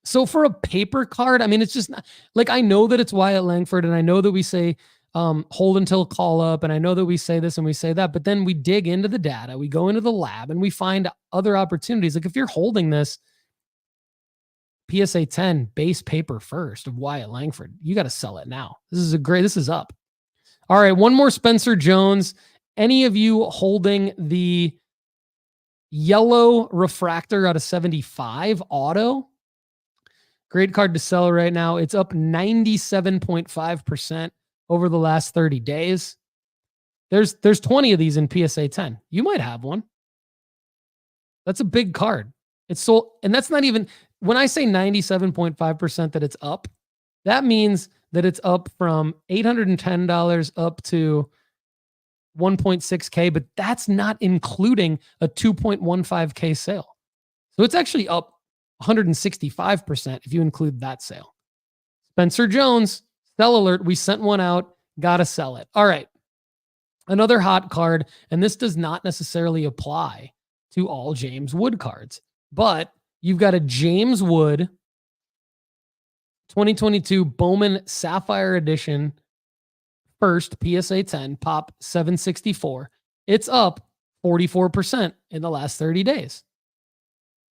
So for a paper card, I mean, it's just not, like, I know that it's Wyatt Langford, and I know that we say hold until call up, and I know that we say this and we say that, but then we dig into the data, we go into the lab, and we find other opportunities. Like if you're holding this PSA 10 base paper first of Wyatt Langford, you got to sell it now. This is up. All right, one more Spencer Jones. Any of you holding the yellow refractor out of 75 auto? Great card to sell right now. It's up 97.5% over the last 30 days. There's 20 of these in PSA 10. You might have one. That's a big card. It's sold, and that's not even, when I say 97.5% that it's up, that means that it's up from $810 up to 1.6K, but that's not including a 2.15K sale. So it's actually up 165% if you include that sale. Spencer Jones, sell alert. We sent one out. Got to sell it. All right. Another hot card, and this does not necessarily apply to all James Wood cards, but you've got a James Wood 2022 Bowman Sapphire Edition first PSA 10 pop 764. It's up 44% in the last 30 days.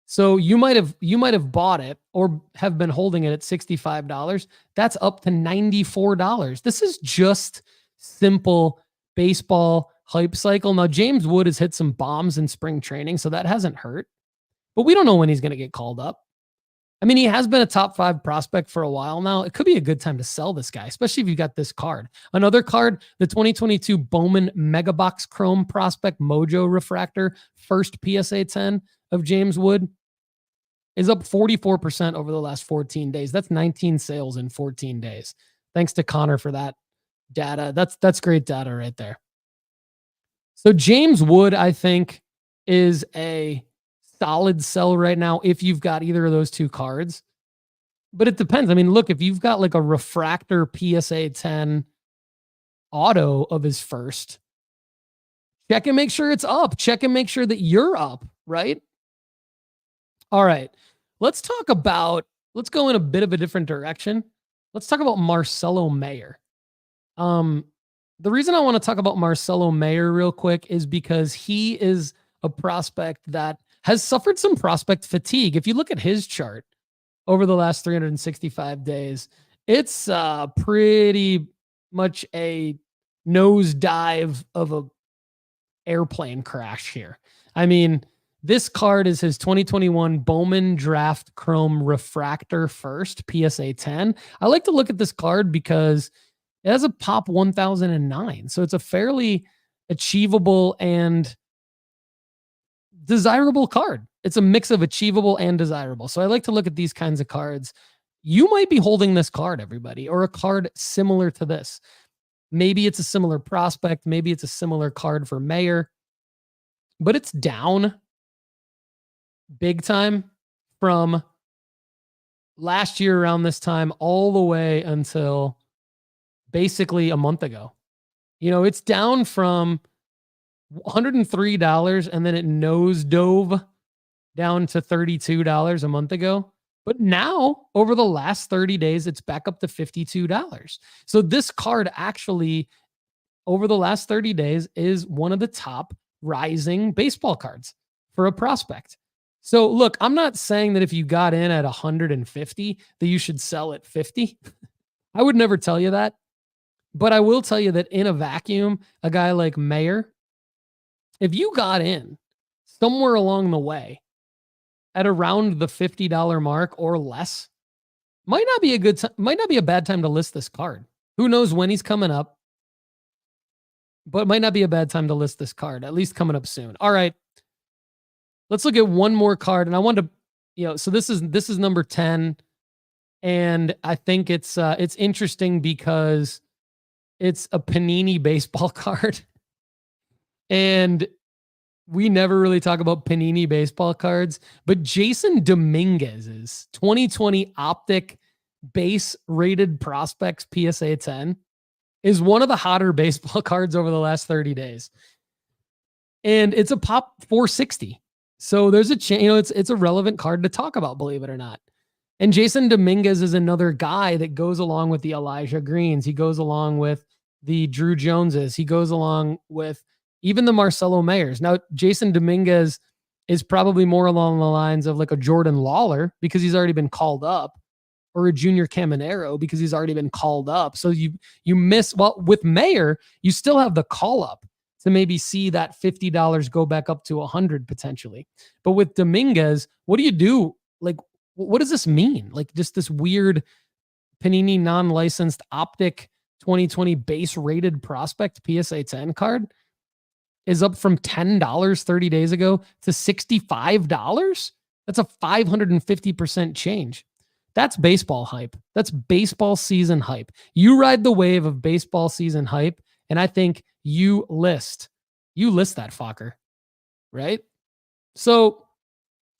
So you might have bought it or have been holding it at $65. That's up to $94. This is just simple baseball hype cycle. Now, James Wood has hit some bombs in spring training, so that hasn't hurt. But we don't know when he's going to get called up. I mean, he has been a top 5 prospect for a while now. It could be a good time to sell this guy, especially if you've got this card. Another card, the 2022 Bowman Megabox Chrome Prospect Mojo Refractor, first PSA 10 of James Wood, is up 44% over the last 14 days. That's 19 sales in 14 days. Thanks to Connor for that data. That's great data right there. So James Wood, I think, is a solid sell right now if you've got either of those two cards. But it depends. I mean, look, if you've got like a refractor PSA 10 auto of his first, check and make sure it's up. Check and make sure that you're up, right? All right. Let's go in a bit of a different direction. Let's talk about Marcelo Mayer. The reason I want to talk about Marcelo Mayer real quick is because he is a prospect that has suffered some prospect fatigue. If you look at his chart over the last 365 days, it's pretty much a nosedive of a airplane crash here. I mean, this card is his 2021 Bowman Draft Chrome Refractor first, PSA 10. I like to look at this card because it has a pop 1009. So it's a fairly achievable and desirable card. It's a mix of achievable and desirable. So I like to look at these kinds of cards. You might be holding this card, everybody, or a card similar to this. Maybe it's a similar prospect. Maybe it's a similar card for Mayer, but it's down big time from last year around this time all the way until basically a month ago. You know, it's down from $103 and then it nose dove down to $32 a month ago. But now over the last 30 days, it's back up to $52. So this card actually over the last 30 days is one of the top rising baseball cards for a prospect. So look, I'm not saying that if you got in at 150 that you should sell at 50. I would never tell you that. But I will tell you that in a vacuum, a guy like Mayer, if you got in somewhere along the way at around the $50 mark or less, might not be a bad time to list this card. Who knows when he's coming up, but it might not be a bad time to list this card, at least coming up soon. All right. Let's look at one more card. And I want to, so this is number 10. And I think it's interesting because it's a Panini baseball card. And we never really talk about Panini baseball cards, but Jason Dominguez's 2020 Optic base rated prospects PSA 10 is one of the hotter baseball cards over the last 30 days. and it's a pop 460. So there's a chance, it's a relevant card to talk about, believe it or not. And Jason Dominguez is another guy that goes along with the Elijah Greens. He goes along with the Drew Joneses. He goes along with even the Marcelo Mayers. Now, Jason Dominguez is probably more along the lines of like a Jordan Lawler because he's already been called up, or a Junior Caminero because he's already been called up. So you miss, well, with Mayer, you still have the call up to maybe see that $50 go back up to $100 potentially. But with Dominguez, what do you do? Like, what does this mean? Like just this weird Panini non-licensed optic 2020 base rated prospect PSA 10 card is up from $10 30 days ago to $65. That's a 550% change. That's baseball hype. That's baseball season hype. You ride the wave of baseball season hype, and I think you list that fucker, right? So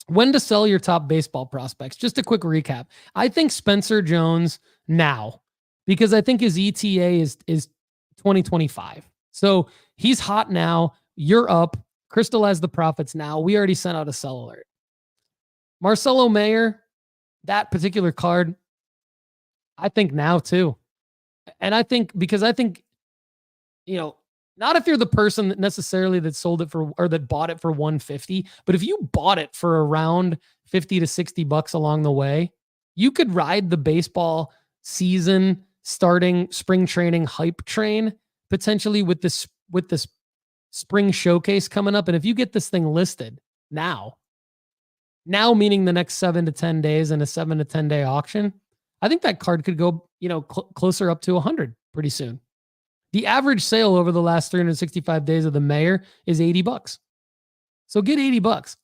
when to sell your top baseball prospects? Just a quick recap. I think Spencer Jones now, because I think his ETA is 2025. So he's hot now. You're up. Crystallize the profits now. We already sent out a sell alert. Marcelo Mayer, that particular card, I think now too. And I think, because I think, not if you're the person that necessarily that sold it for, or that bought it for 150, but if you bought it for around 50 to $60 along the way, you could ride the baseball season starting spring training hype train potentially with this spring showcase coming up. And if you get this thing listed now meaning the next 7 to 10 days in a 7 to 10 day auction, I think that card could go, closer up to 100 pretty soon. The average sale over the last 365 days of the Mayer is $80. So get $80.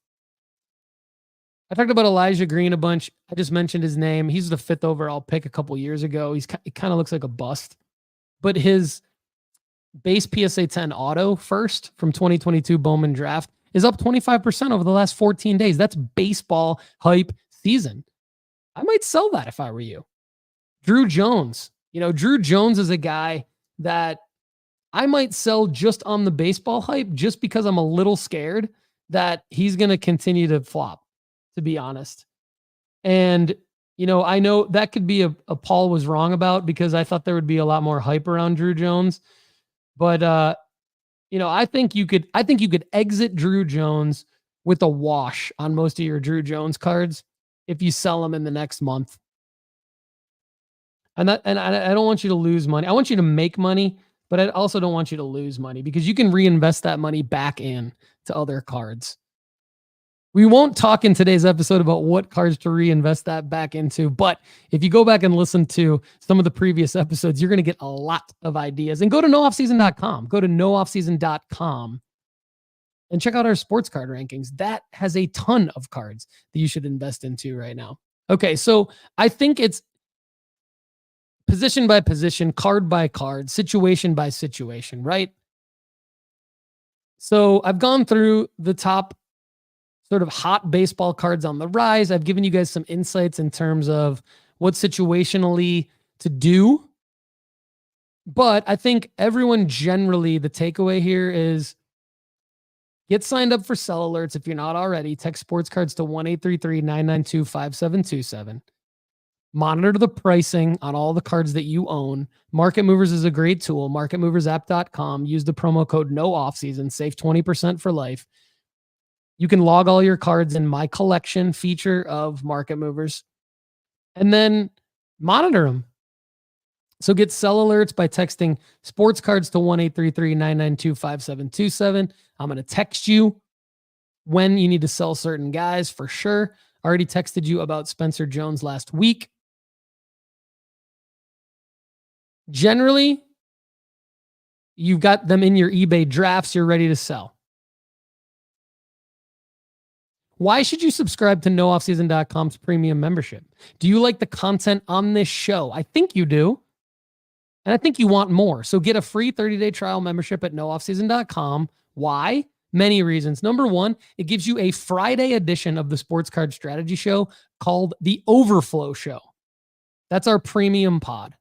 I talked about Elijah Green a bunch. I just mentioned his name. He's the 5th overall pick a couple years ago. He kind of looks like a bust, but his base PSA 10 auto first from 2022 Bowman draft is up 25% over the last 14 days. That's baseball hype season. I might sell that if I were you. Drew Jones. Drew Jones is a guy that I might sell just on the baseball hype, just because I'm a little scared that he's going to continue to flop, to be honest. And, I know that could be a Paul was wrong about, because I thought there would be a lot more hype around Drew Jones. But, I think you could exit Drew Jones with a wash on most of your Drew Jones cards if you sell them in the next month. And I don't want you to lose money. I want you to make money, but I also don't want you to lose money, because you can reinvest that money back in to other cards. We won't talk in today's episode about what cards to reinvest that back into, but if you go back and listen to some of the previous episodes, you're going to get a lot of ideas. And go to nooffseason.com. Go to nooffseason.com and check out our sports card rankings. That has a ton of cards that you should invest into right now. Okay, so I think it's position by position, card by card, situation by situation, right? So I've gone through the top sort of hot baseball cards on the rise. I've given you guys some insights in terms of what situationally to do. But I think everyone generally, the takeaway here is get signed up for sell alerts if you're not already. Text sports cards to 1-833-992-5727. Monitor the pricing on all the cards that you own. Market Movers is a great tool. MarketMoversApp.com. Use the promo code NOOFFSEASON. Save 20% for life. You can log all your cards in My Collection feature of Market Movers and then monitor them. So get sell alerts by texting sports cards to 1-833-992-5727. I'm going to text you when you need to sell certain guys for sure. I already texted you about Spencer Jones last week. Generally, you've got them in your eBay drafts. You're ready to sell. Why should you subscribe to nooffseason.com's premium membership? Do you like the content on this show? I think you do. And I think you want more. So get a free 30-day trial membership at nooffseason.com. Why? Many reasons. Number one, it gives you a Friday edition of the Sports Card Strategy Show called The Overflow Show. That's our premium pod.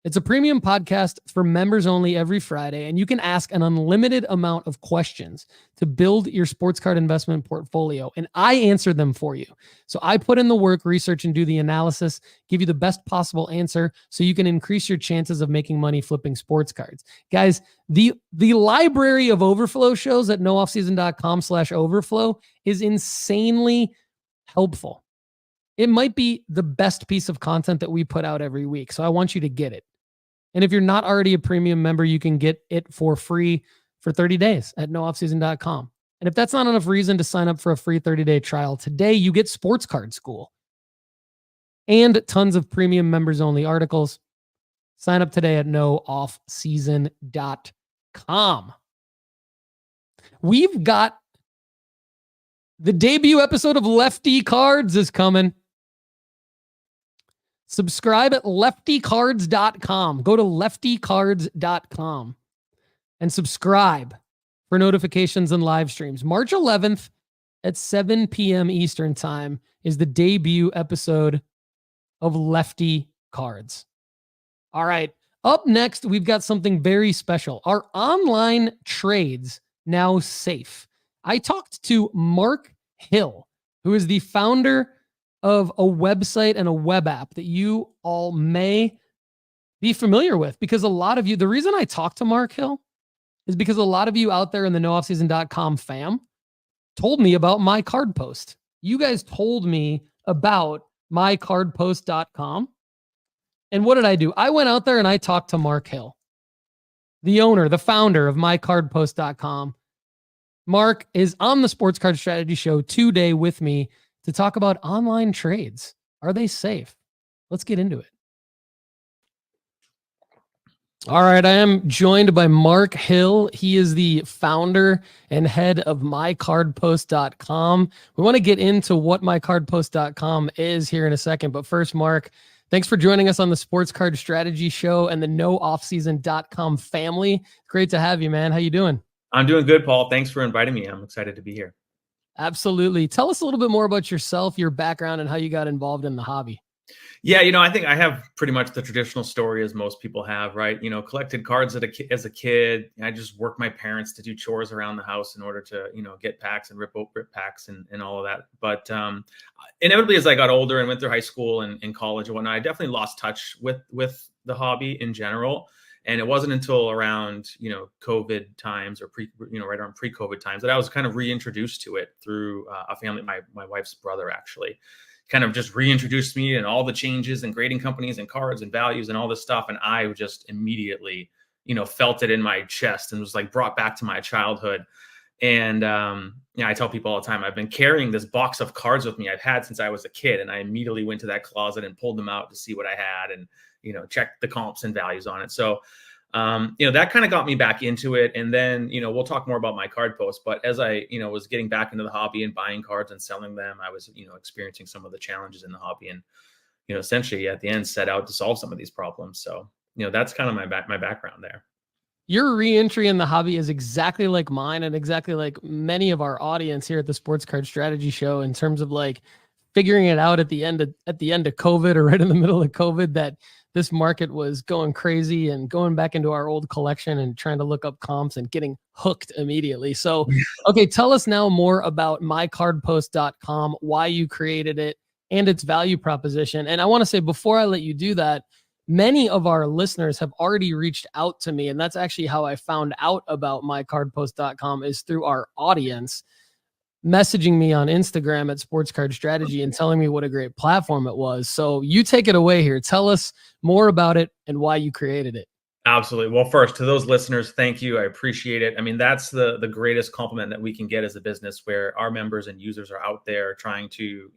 It's a premium podcast for members only every Friday, and you can ask an unlimited amount of questions to build your sports card investment portfolio, and I answer them for you. So I put in the work, research, and do the analysis, give you the best possible answer so you can increase your chances of making money flipping sports cards. Guys, the library of overflow shows at nooffseason.com/overflow is insanely helpful. It might be the best piece of content that we put out every week, so I want you to get it. And if you're not already a premium member, you can get it for free for 30 days at nooffseason.com. And if that's not enough reason to sign up for a free 30-day trial today, you get Sports Card School and tons of premium members only articles. Sign up today at nooffseason.com. We've got the debut episode of Lefty Cards is coming. Subscribe at leftycards.com. Go to leftycards.com and subscribe for notifications and live streams. March 11th at 7 p.m. Eastern time is the debut episode of Lefty Cards. All right. Up next, we've got something very special. Are online trades now safe? I talked to Mark Hill, who is the founder of a website and a web app that you all may be familiar with, because a lot of you, the reason I talked to Mark Hill is because a lot of you out there in the nooffseason.com fam told me about My Card Post. You guys told me about mycardpost.com. And what did I do? I went out there and I talked to Mark Hill, the owner, the founder of mycardpost.com. Mark is on the Sports Card Strategy Show today with me to talk about online trades. Are they safe? Let's get into it. All right, I am joined by Mark Hill. He is the founder and head of mycardpost.com. We want to get into what mycardpost.com is here in a second, but first, Mark, thanks for joining us on the Sports Card Strategy Show and the nooffseason.com family. Great to have you, man. How you doing? I'm doing good, Paul. Thanks for inviting me. I'm excited to be here. Absolutely. Tell us a little bit more about yourself, your background, and how you got involved in the hobby. Yeah, I think I have pretty much the traditional story as most people have, right? Collected cards as a kid. I just worked my parents to do chores around the house in order to, get packs and rip packs and all of that. But inevitably, as I got older and went through high school and college and whatnot, I definitely lost touch with the hobby in general. And it wasn't until around, COVID times or right around pre-COVID times that I was kind of reintroduced to it through a family, my wife's brother actually kind of just reintroduced me and all the changes and grading companies and cards and values and all this stuff. And I just immediately, felt it in my chest and was like brought back to my childhood. And, I tell people all the time, I've been carrying this box of cards with me I've had since I was a kid. And I immediately went to that closet and pulled them out to see what I had and, check the comps and values on it. So, that kind of got me back into it. And then, we'll talk more about My Card Post, but as I, was getting back into the hobby and buying cards and selling them, I was, experiencing some of the challenges in the hobby and, essentially at the end set out to solve some of these problems. So, that's kind of my background there. Your reentry in the hobby is exactly like mine and exactly like many of our audience here at the Sports Card Strategy Show in terms of like figuring it out at the end of COVID or right in the middle of COVID that this market was going crazy and going back into our old collection and trying to look up comps and getting hooked immediately. So, okay, tell us now more about mycardpost.com, why you created it and its value proposition. And I want to say before I let you do that, many of our listeners have already reached out to me. And that's actually how I found out about mycardpost.com is through our audience messaging me on Instagram at Sports Card Strategy and telling me what a great platform it was. So you take it away here. Tell us more about it and why you created it. Absolutely. Well, first, to those listeners, thank you. I appreciate it. I mean, that's the greatest compliment that we can get as a business, where our members and users are out there trying to,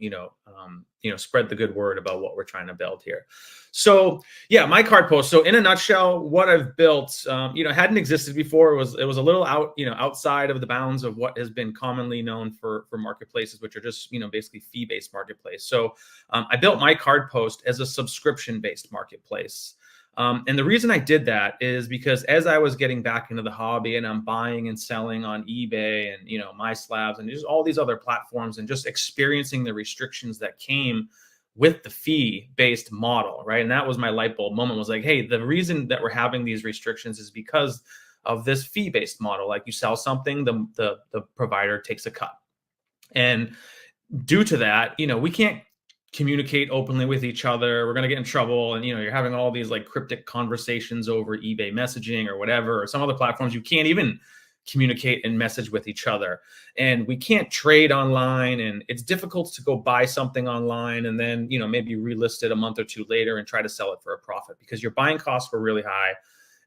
spread the good word about what we're trying to build here. So, yeah, My Card Post. So, in a nutshell, what I've built, hadn't existed before. It was a little outside of the bounds of what has been commonly known for marketplaces, which are just, basically fee-based marketplace. So, I built My Card Post as a subscription-based marketplace. And the reason I did that is because as I was getting back into the hobby and I'm buying and selling on eBay and, My Slabs and just all these other platforms and just experiencing the restrictions that came with the fee-based model, right? And that was my light bulb moment, was like, hey, the reason that we're having these restrictions is because of this fee-based model. Like, you sell something, the provider takes a cut. And due to that, we can't communicate openly with each other. We're going to get in trouble. And, you're having all these like cryptic conversations over eBay messaging or whatever, or some other platforms. You can't even communicate and message with each other. And we can't trade online. And it's difficult to go buy something online and then, maybe relist it a month or two later and try to sell it for a profit, because your buying costs were really high.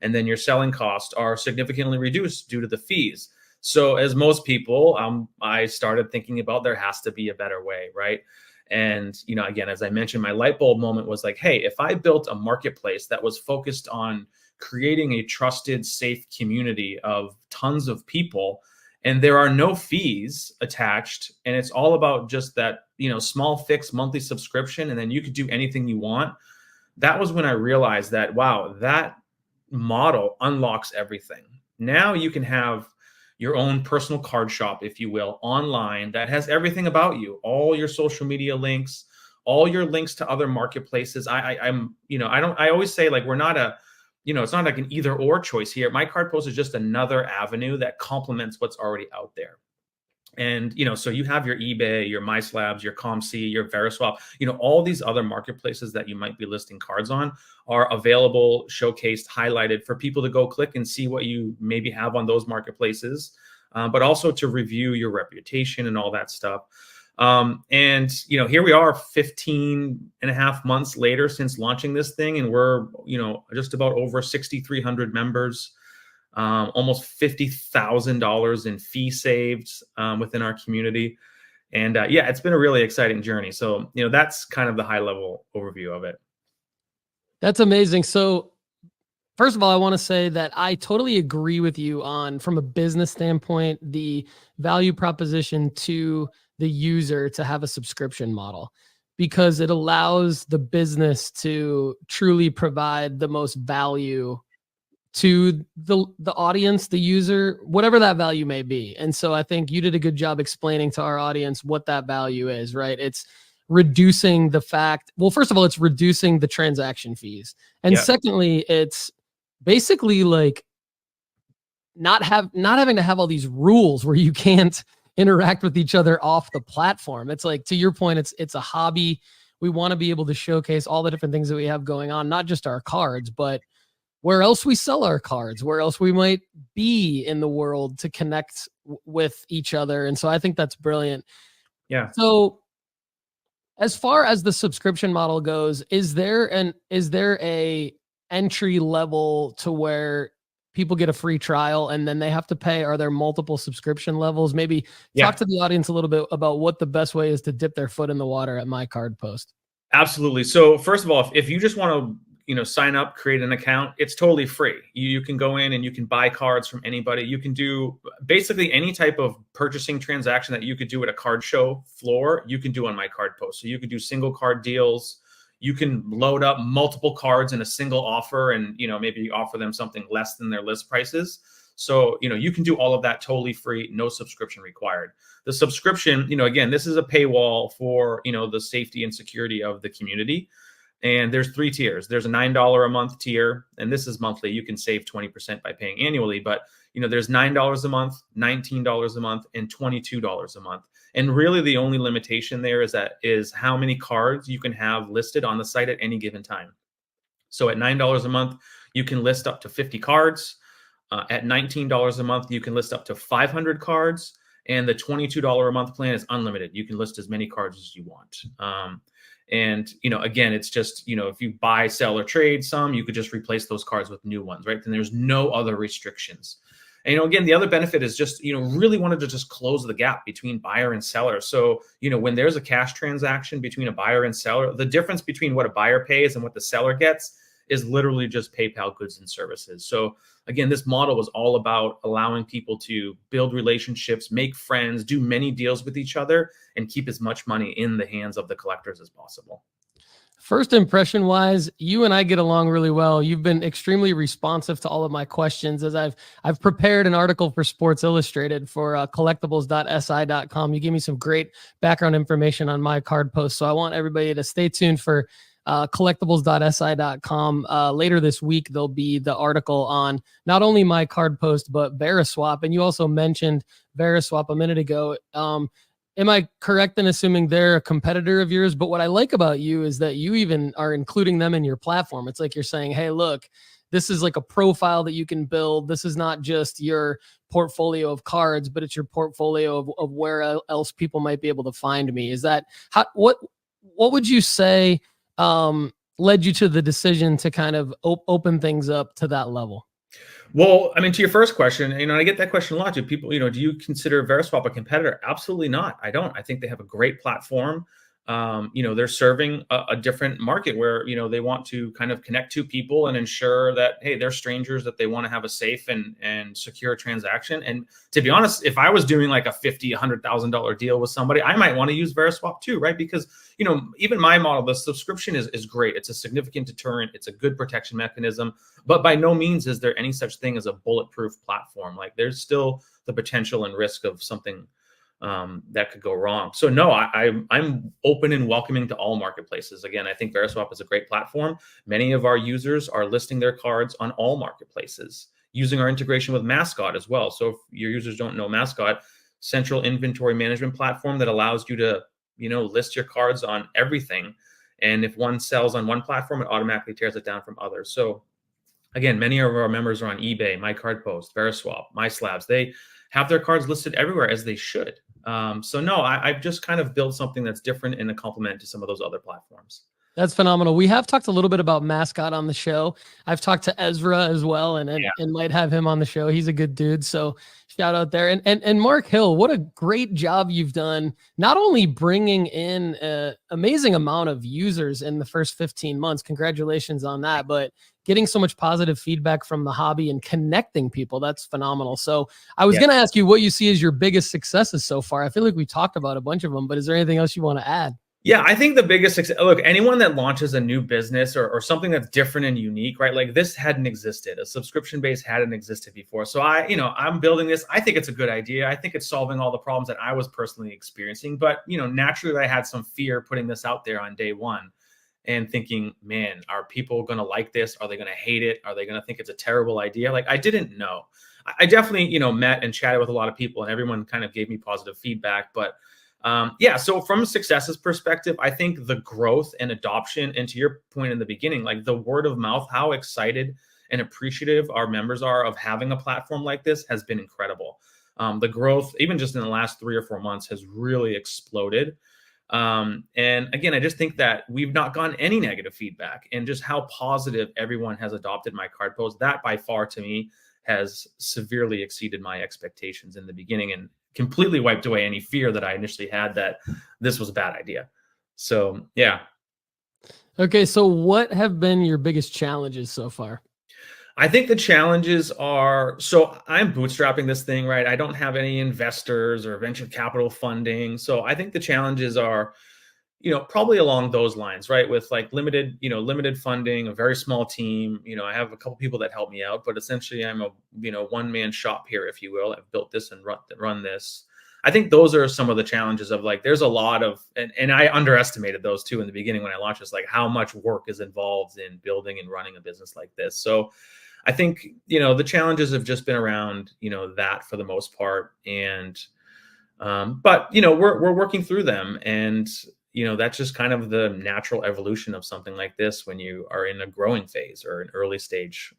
And then your selling costs are significantly reduced due to the fees. So as most people, I started thinking about, there has to be a better way, right? And, again, as I mentioned, my light bulb moment was like, hey, if I built a marketplace that was focused on creating a trusted, safe community of tons of people, and there are no fees attached, and it's all about just that, small fixed monthly subscription, and then you could do anything you want. That was when I realized that, wow, that model unlocks everything. Now you can have your own personal card shop, if you will, online that has everything about you, all your social media links, all your links to other marketplaces. I always say, like, we're not it's not like an either or choice here. My card post is just another avenue that complements what's already out there. And, so you have your eBay, your MySlabs, your ComC, your Veriswap, all these other marketplaces that you might be listing cards on are available, showcased, highlighted for people to go click and see what you maybe have on those marketplaces, but also to review your reputation and all that stuff. And, here we are 15 and a half months later since launching this thing. And we're, just about over 6,300 members. Almost $50,000 in fee saved within our community. And it's been a really exciting journey. So, that's kind of the high level overview of it. That's amazing. So first of all, I want to say that I totally agree with you on, from a business standpoint, the value proposition to the user to have a subscription model, because it allows the business to truly provide the most value to the audience, the user, whatever that value may be. And so I think you did a good job explaining to our audience what that value is, right? It's reducing the fact, well, first of all, it's reducing the transaction fees. And secondly, it's basically like not having to have all these rules where you can't interact with each other off the platform. It's like, to your point, it's a hobby. We want to be able to showcase all the different things that we have going on, not just our cards, but where else we sell our cards, where else we might be in the world to connect with each other. And so I think that's brilliant. Yeah. So as far as the subscription model goes, is there a entry level to where people get a free trial and then they have to pay? Are there multiple subscription levels? Maybe talk to the audience a little bit about what the best way is to dip their foot in the water at My Card Post. Absolutely. So first of all, if you just want to, sign up, create an account, it's totally free. You can go in and you can buy cards from anybody. You can do basically any type of purchasing transaction that you could do at a card show floor, you can do on My Card Post. So you could do single card deals. You can load up multiple cards in a single offer and, maybe offer them something less than their list prices. So, you can do all of that totally free, no subscription required. The subscription, again, this is a paywall for, the safety and security of the community. And there's 3 tiers. There's a $9 a month tier, and this is monthly. You can save 20% by paying annually, but there's $9 a month, $19 a month, and $22 a month. And really the only limitation there is how many cards you can have listed on the site at any given time. So at $9 a month, you can list up to 50 cards. At $19 a month, you can list up to 500 cards. And the $22 a month plan is unlimited. You can list as many cards as you want. And, again, it's just, if you buy, sell, or trade some, you could just replace those cards with new ones, right? Then there's no other restrictions. And, again, the other benefit is just, really wanted to just close the gap between buyer and seller. So, when there's a cash transaction between a buyer and seller, the difference between what a buyer pays and what the seller gets is literally just PayPal goods and services. So again, this model was all about allowing people to build relationships, make friends, do many deals with each other, and keep as much money in the hands of the collectors as possible. First impression wise, you and I get along really well. You've been extremely responsive to all of my questions as I've prepared an article for Sports Illustrated for collectibles.si.com. You gave me some great background information on my card post. So I want everybody to stay tuned for collectibles.si.com. Later this week, there'll be the article on not only my card post, but Veriswap. And you also mentioned Veriswap a minute ago. Am I correct in assuming they're a competitor of yours? But what I like about you is that you even are including them in your platform. It's like you're saying, hey, look, this is like a profile that you can build. This is not just your portfolio of cards, but it's your portfolio of where else people might be able to find me. Is that what would you say led you to the decision to kind of open things up to that level? Well, I mean, to your first question, I get that question a lot. Do people, do you consider Veriswap a competitor? Absolutely not. I don't. I think they have a great platform. They're serving a different market where, they want to kind of connect to people and ensure that, hey, they're strangers, that they want to have a safe and secure transaction. And to be honest, if I was doing like a $50,000, $100,000 deal with somebody, I might want to use Veriswap too, right? Because, even my model, the subscription is great. It's a significant deterrent. It's a good protection mechanism, but by no means is there any such thing as a bulletproof platform. Like there's still the potential and risk of something that could go wrong. So no, I'm open and welcoming to all marketplaces. Again, I think Veriswap is a great platform. Many of our users are listing their cards on all marketplaces using our integration with Mascot as well. So if your users don't know Mascot, central inventory management platform that allows you to, list your cards on everything. And if one sells on one platform, it automatically tears it down from others. So again, many of our members are on eBay, MyCardPost, Veriswap, MySlabs. They have their cards listed everywhere as they should. So no, I've just kind of built something that's different and a complement to some of those other platforms. That's phenomenal. We have talked a little bit about Mascot on the show. I've talked to Ezra as well and might have him on the show. He's a good dude. So shout out there. And Mark Hill, what a great job you've done. Not only bringing in an amazing amount of users in the first 15 months. Congratulations on that. But getting so much positive feedback from the hobby and connecting people, that's phenomenal. So I was going to ask you what you see as your biggest successes so far. I feel like we talked about a bunch of them, but is there anything else you want to add? Yeah, I think the biggest success, look, anyone that launches a new business or something that's different and unique, right? Like this hadn't existed. A subscription base hadn't existed before. So I'm building this. I think it's a good idea. I think it's solving all the problems that I was personally experiencing. But, naturally I had some fear putting this out there on day one and thinking, man, are people going to like this? Are they going to hate it? Are they going to think it's a terrible idea? Like I didn't know. I definitely, met and chatted with a lot of people and everyone kind of gave me positive feedback. But so from a successes perspective, I think the growth and adoption, and to your point in the beginning, like the word of mouth, how excited and appreciative our members are of having a platform like this has been incredible. The growth, even just in the last 3 or 4 months, has really exploded. And again, I just think that we've not gotten any negative feedback, and just how positive everyone has adopted my card post, that by far to me has severely exceeded my expectations in the beginning and completely wiped away any fear that I initially had that this was a bad idea. So, yeah. Okay. So what have been your biggest challenges so far? I think the challenges are, so I'm bootstrapping this thing, right? I don't have any investors or venture capital funding. So I think the challenges are, probably along those lines, right? With like limited funding, a very small team. I have a couple people that help me out, but essentially I'm a, one-man shop here, if you will. I've built this and run this. I think those are some of the challenges of like, there's a lot of, and I underestimated those too in the beginning when I launched this, like how much work is involved in building and running a business like this. So I think, the challenges have just been around, that for the most part. And, but, we're working through them, and, that's just kind of the natural evolution of something like this when you are in a growing phase or an early stage,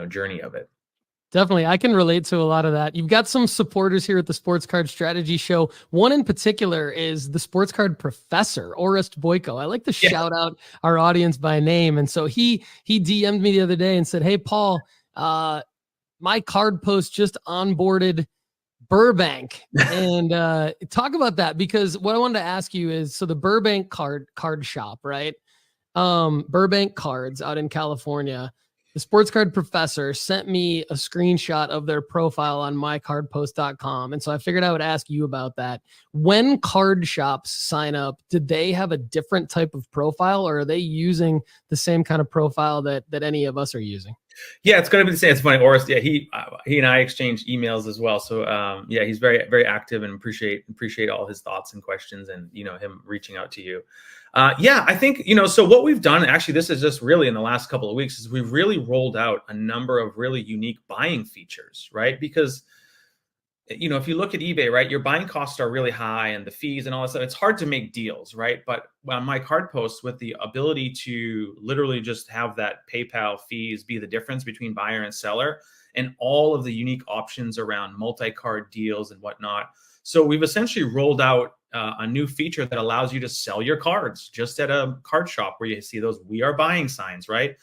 journey of it. Definitely. I can relate to a lot of that. You've got some supporters here at the Sports Card Strategy Show. One in particular is the Sports Card Professor, Orest Boyko. I like to shout out our audience by name. And so he DM'd me the other day and said, hey, Paul, my card post just onboarded Burbank. And talk about that, because what I wanted to ask you is, so the Burbank card shop, right? Burbank Cards out in California. The sports card professor sent me a screenshot of their profile on mycardpost.com. And so I figured I would ask you about that. When card shops sign up, did they have a different type of profile, or are they using the same kind of profile that any of us are using? Yeah, it's going to be the same. It's funny. Oris, yeah, he and I exchange emails as well. So yeah, he's very, very active, and appreciate all his thoughts and questions, and him reaching out to you. Yeah, I think so what we've done, actually, this is just really in the last couple of weeks, is we've really rolled out a number of really unique buying features, right? Because if you look at eBay, right, your buying costs are really high, and the fees and all that stuff, it's hard to make deals, right? But on my card post, with the ability to literally just have that PayPal fees be the difference between buyer and seller, and all of the unique options around multi-card deals and whatnot. So we've essentially rolled out a new feature that allows you to sell your cards just at a card shop where you see those "We Are Buying" signs, right?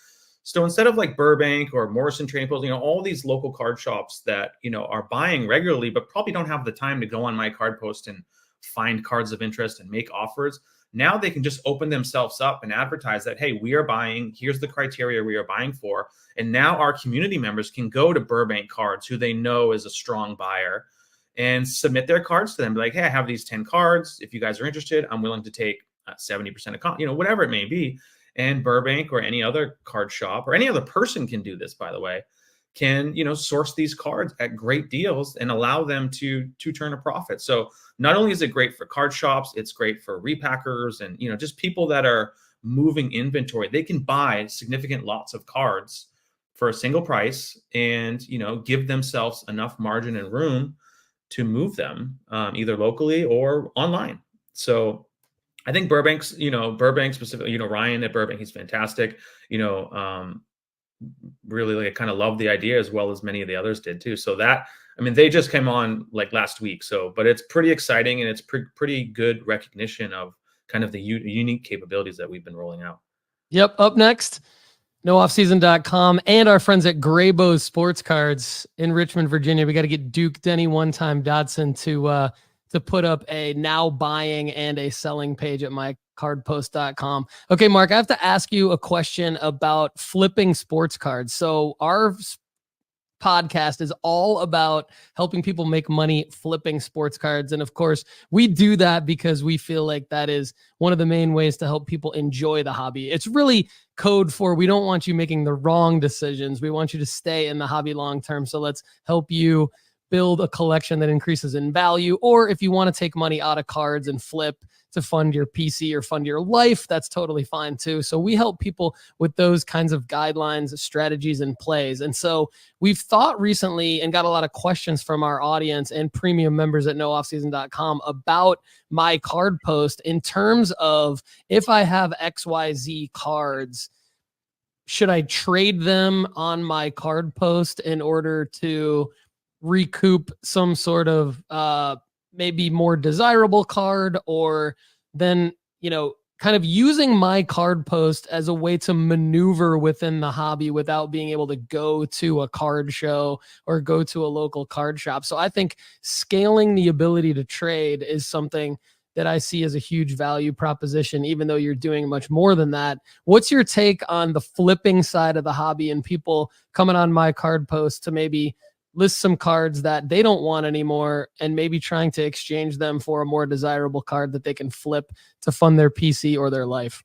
So instead of like Burbank or Morrison Trading Post, all these local card shops that, are buying regularly, but probably don't have the time to go on my card post and find cards of interest and make offers. Now they can just open themselves up and advertise that, hey, we are buying, here's the criteria we are buying for. And now our community members can go to Burbank Cards, who they know is a strong buyer, and submit their cards to them. Be like, hey, I have these 10 cards. If you guys are interested, I'm willing to take 70% of, whatever it may be. And Burbank or any other card shop, or any other person can do this, by the way, can, source these cards at great deals and allow them to turn a profit. So not only is it great for card shops, it's great for repackers and, just people that are moving inventory. They can buy significant lots of cards for a single price and, give themselves enough margin and room to move them either locally or online. So I think Burbank specifically, Ryan at Burbank, he's fantastic. Really, like, I kind of love the idea, as well as many of the others did too. So they just came on like last week. So, but it's pretty exciting, and it's pretty good recognition of kind of the unique capabilities that we've been rolling out. Yep. Up next, nooffseason.com and our friends at Graybo Sports Cards in Richmond, Virginia. We got to get Duke Denny One Time Dodson to put up a now buying and a selling page at mycardpost.com. Okay, Mark, I have to ask you a question about flipping sports cards. So our podcast is all about helping people make money flipping sports cards. And of course, we do that because we feel like that is one of the main ways to help people enjoy the hobby. It's really code for, we don't want you making the wrong decisions. We want you to stay in the hobby long term. So let's help you build a collection that increases in value. Or if you want to take money out of cards and flip to fund your PC or fund your life, that's totally fine too. So we help people with those kinds of guidelines, strategies, and plays. And so we've thought recently and got a lot of questions from our audience and premium members at nooffseason.com about my card post in terms of, if I have XYZ cards, should I trade them on my card post in order to recoup some sort of maybe more desirable card, or then, kind of using my card post as a way to maneuver within the hobby without being able to go to a card show or go to a local card shop. So I think scaling the ability to trade is something that I see as a huge value proposition, even though you're doing much more than that. What's your take on the flipping side of the hobby and people coming on my card post to maybe list some cards that they don't want anymore and maybe trying to exchange them for a more desirable card that they can flip to fund their PC or their life?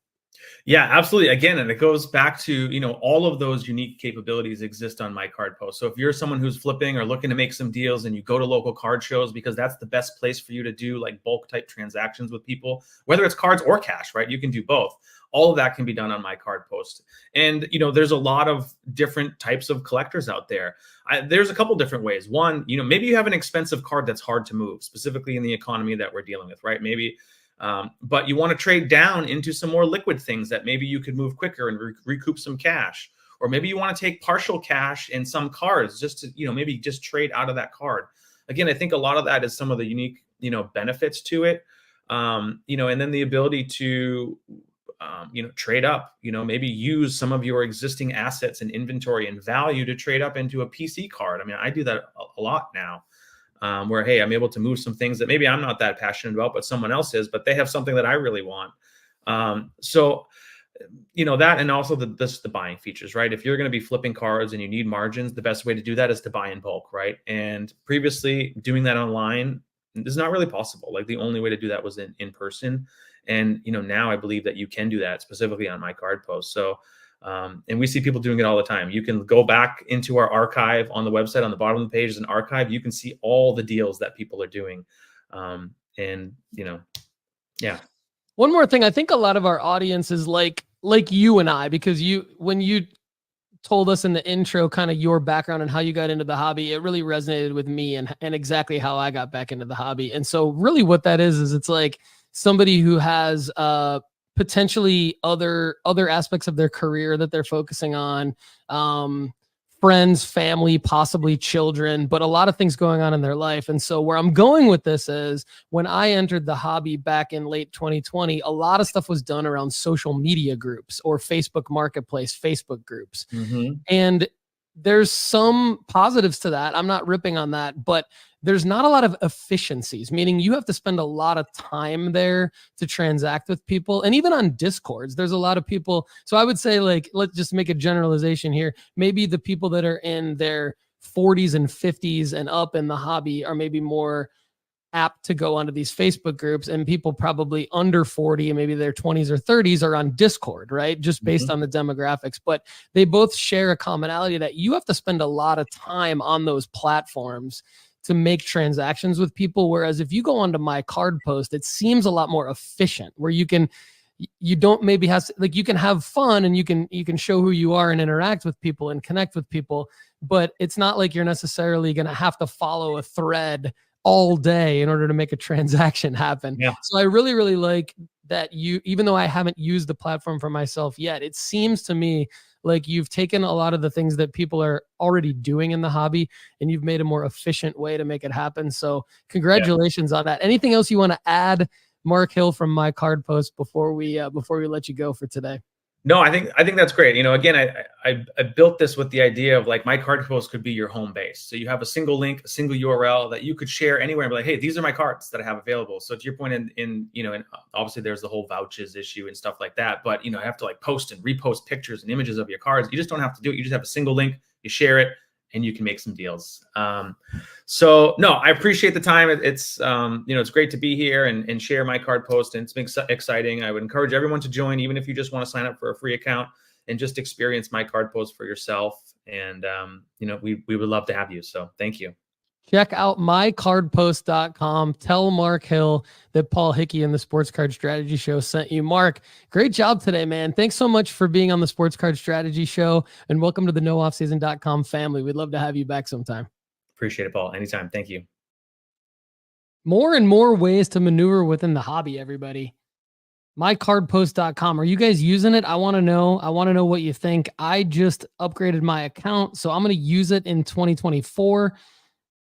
Yeah, absolutely. Again, and it goes back to, all of those unique capabilities exist on my card post. So if you're someone who's flipping or looking to make some deals, and you go to local card shows, because that's the best place for you to do like bulk type transactions with people, whether it's cards or cash, right? You can do both. All of that can be done on my card post. And, there's a lot of different types of collectors out there. There's a couple different ways. One, maybe you have an expensive card that's hard to move, specifically in the economy that we're dealing with, right? Maybe, but you want to trade down into some more liquid things that maybe you could move quicker and recoup some cash. Or maybe you want to take partial cash in some cards just to, maybe just trade out of that card. Again, I think a lot of that is some of the unique, benefits to it. And then the ability to, trade up, maybe use some of your existing assets and inventory and value to trade up into a PC card. I mean, I do that a lot now, where, hey, I'm able to move some things that maybe I'm not that passionate about, but someone else is, but they have something that I really want. So that, and also the buying features, right? If you're going to be flipping cards and you need margins, the best way to do that is to buy in bulk, right? And previously doing that online is not really possible. Like the only way to do that was in person. And, now I believe that you can do that specifically on my card post. So, and we see people doing it all the time. You can go back into our archive on the website. On the bottom of the page is an archive. You can see all the deals that people are doing. Yeah. One more thing. I think a lot of our audience is like you and I, because when you told us in the intro kind of your background and how you got into the hobby, it really resonated with me and exactly how I got back into the hobby. And so really what that is it's like somebody who has potentially other aspects of their career that they're focusing on, friends, family, possibly children, but a lot of things going on in their life. And so where I'm going with this is when I entered the hobby back in late 2020, a lot of stuff was done around social media groups or Facebook Marketplace, Facebook groups. Mm-hmm. And there's some positives to that. I'm not ripping on that, but there's not a lot of efficiencies, meaning you have to spend a lot of time there to transact with people. And even on Discords, there's a lot of people. So I would say, like, let's just make a generalization here. Maybe the people that are in their 40s and 50s and up in the hobby are maybe more apt to go onto these Facebook groups, and people probably under 40 and maybe their 20s or 30s are on Discord, right? Just based on the demographics. But they both share a commonality that you have to spend a lot of time on those platforms to make transactions with people. Whereas if you go onto my card post, it seems a lot more efficient, where you don't maybe have, like, you can have fun and you can show who you are and interact with people and connect with people, but it's not like you're necessarily going to have to follow a thread all day in order to make a transaction happen. Yeah. So I really, really like that even though I haven't used the platform for myself yet, it seems to me like you've taken a lot of the things that people are already doing in the hobby and you've made a more efficient way to make it happen. So congratulations on that. Anything else you want to add, Mark Hill, from my card post before we let you go for today? No, I think that's great. Again, I built this with the idea of, like, my card post could be your home base. So you have a single link, a single URL that you could share anywhere and be like, hey, these are my cards that I have available. So to your point, and obviously there's the whole vouchers issue and stuff like that, but I have to, like, post and repost pictures and images of your cards. You just don't have to do it. You just have a single link, you share it, and you can make some deals. So no, I appreciate the time. It's it's great to be here and share my card post, and it's been exciting. I would encourage everyone to join, even if you just want to sign up for a free account and just experience my card post for yourself. And we would love to have you. So thank you. Check out mycardpost.com. Tell Mark Hill that Paul Hickey and the Sports Card Strategy Show sent you. Mark, great job today, man. Thanks so much for being on the Sports Card Strategy Show, and welcome to the nooffseason.com family. We'd love to have you back sometime. Appreciate it, Paul. Anytime. Thank you. More and more ways to maneuver within the hobby, everybody. Mycardpost.com. Are you guys using it? I want to know. I want to know what you think. I just upgraded my account, so I'm going to use it in 2024.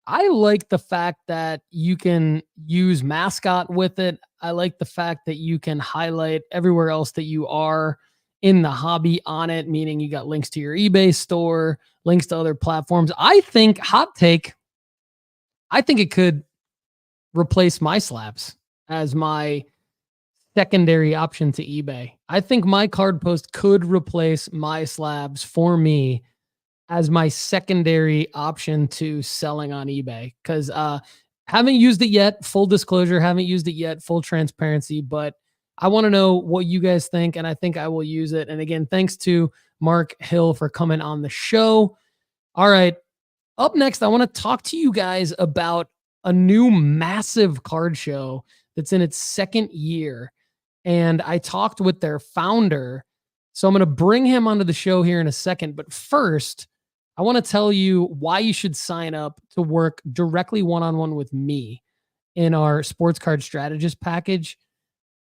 I like the fact that you can use mascot with it. I like the fact that you can highlight everywhere else that you are in the hobby on it, meaning you got links to your eBay store, links to other platforms. I think, hot take, I think it could replace my slabs as my secondary option to eBay. I think my card post could replace my slabs for me as my secondary option to selling on eBay, because haven't used it yet. Full disclosure, haven't used it yet. Full transparency, but I want to know what you guys think, and I think I will use it. And again, thanks to Mark Hill for coming on the show. All right, up next, I want to talk to you guys about a new massive card show that's in its second year, and I talked with their founder. So I'm going to bring him onto the show here in a second, but first, I want to tell you why you should sign up to work directly one-on-one with me in our Sports Card Strategist package.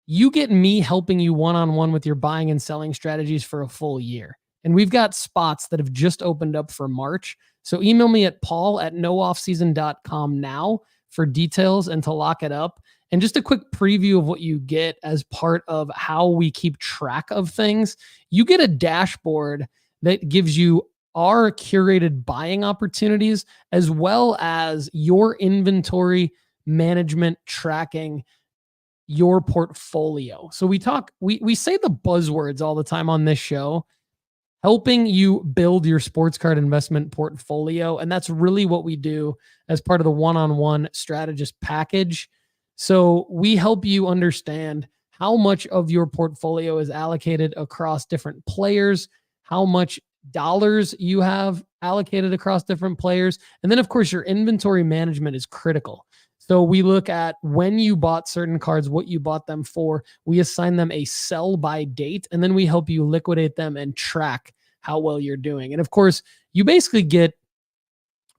You get me helping you one-on-one with your buying and selling strategies for a full year. And we've got spots that have just opened up for March. So email me at paul@nooffseason.com now for details and to lock it up. And just a quick preview of what you get as part of how we keep track of things. You get a dashboard that gives you our curated buying opportunities, as well as your inventory management tracking. your portfolio. So we say the buzzwords all the time on this show, helping you build your sports card investment portfolio. And that's really what we do as part of the one-on-one strategist package. So we help you understand how much of your portfolio is allocated across different players, how much dollars you have allocated across different players. And then, of course, your inventory management is critical. So we look at when you bought certain cards, what you bought them for. We assign them a sell by date, and then we help you liquidate them and track how well you're doing. And of course, you basically get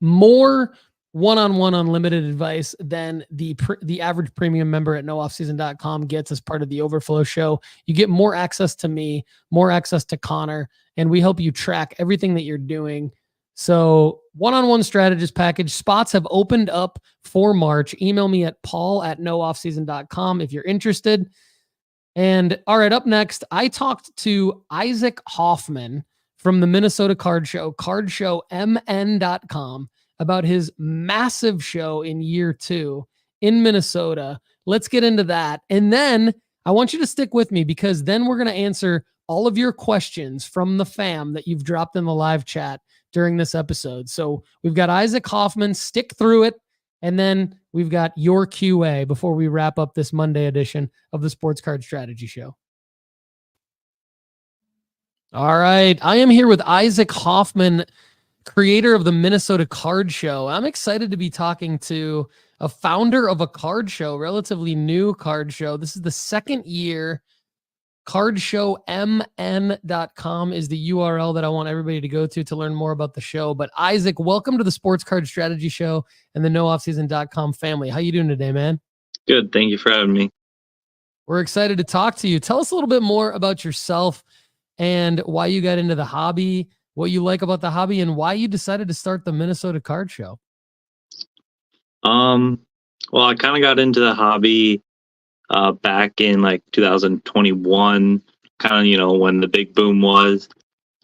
more one-on-one unlimited advice than the average premium member at nooffseason.com gets as part of the Overflow show. You get more access to me, more access to Connor, and we help you track everything that you're doing. So one-on-one strategist package spots have opened up for March. Email me at paul@nooffseason.com if you're interested. And all right, up next, I talked to Isaac Hoffman from the Minnesota Card Show, cardshowmn.com, about his massive show in year 2 in Minnesota. Let's get into that. And then I want you to stick with me, because then we're going to answer all of your questions from the fam that you've dropped in the live chat during this episode. So we've got Isaac Hoffman, stick through it. And then we've got your QA before we wrap up this Monday edition of the Sports Card Strategy Show. All right. I am here with Isaac Hoffman, creator of the Minnesota Card Show. I'm excited to be talking to a founder of a card show, relatively new card show. This is the second year. Cardshowmn.com is the URL that I want everybody to go to learn more about the show. But Isaac, welcome to the Sports Card Strategy Show and the nooffseason.com family. How you doing today, man? Good. Thank you for having me. We're excited to talk to you. Tell us a little bit more about yourself and why you got into the hobby, what you like about the hobby, and why you decided to start the Minnesota Card Show. Well, I kind of got into the hobby back in like 2021, kind of, when the big boom was.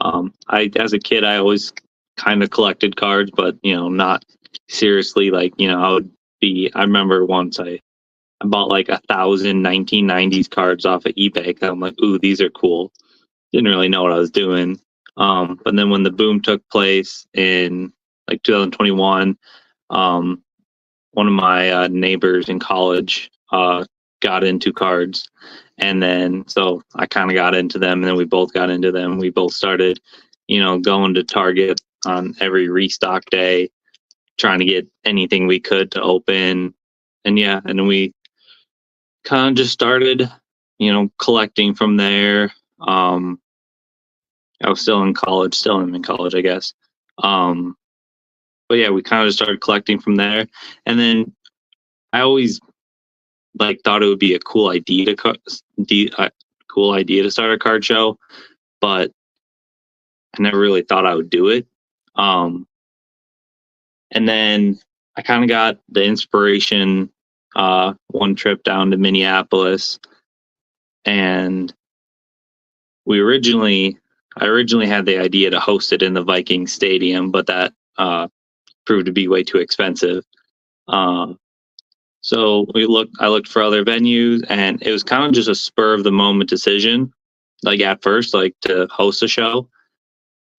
As a kid, I always kind of collected cards, but, not seriously. Like, I remember once I bought like 1,000 1990s cards off of eBay. I'm like, ooh, these are cool. Didn't really know what I was doing. But then when the boom took place in like 2021, one of my neighbors in college got into cards. And then so I kind of got into them, and then we both got into them. We both started, going to Target on every restock day, trying to get anything we could to open. And and then we kind of just started, collecting from there. I was still in college, I guess. But yeah, we kind of started collecting from there. And then I always thought it would be a cool idea to start a card show, but I never really thought I would do it. And then I kind of got the inspiration one trip down to Minneapolis, and I originally had the idea to host it in the Vikings Stadium, but that proved to be way too expensive. So I looked for other venues, and it was kind of just a spur of the moment decision, at first, to host a show.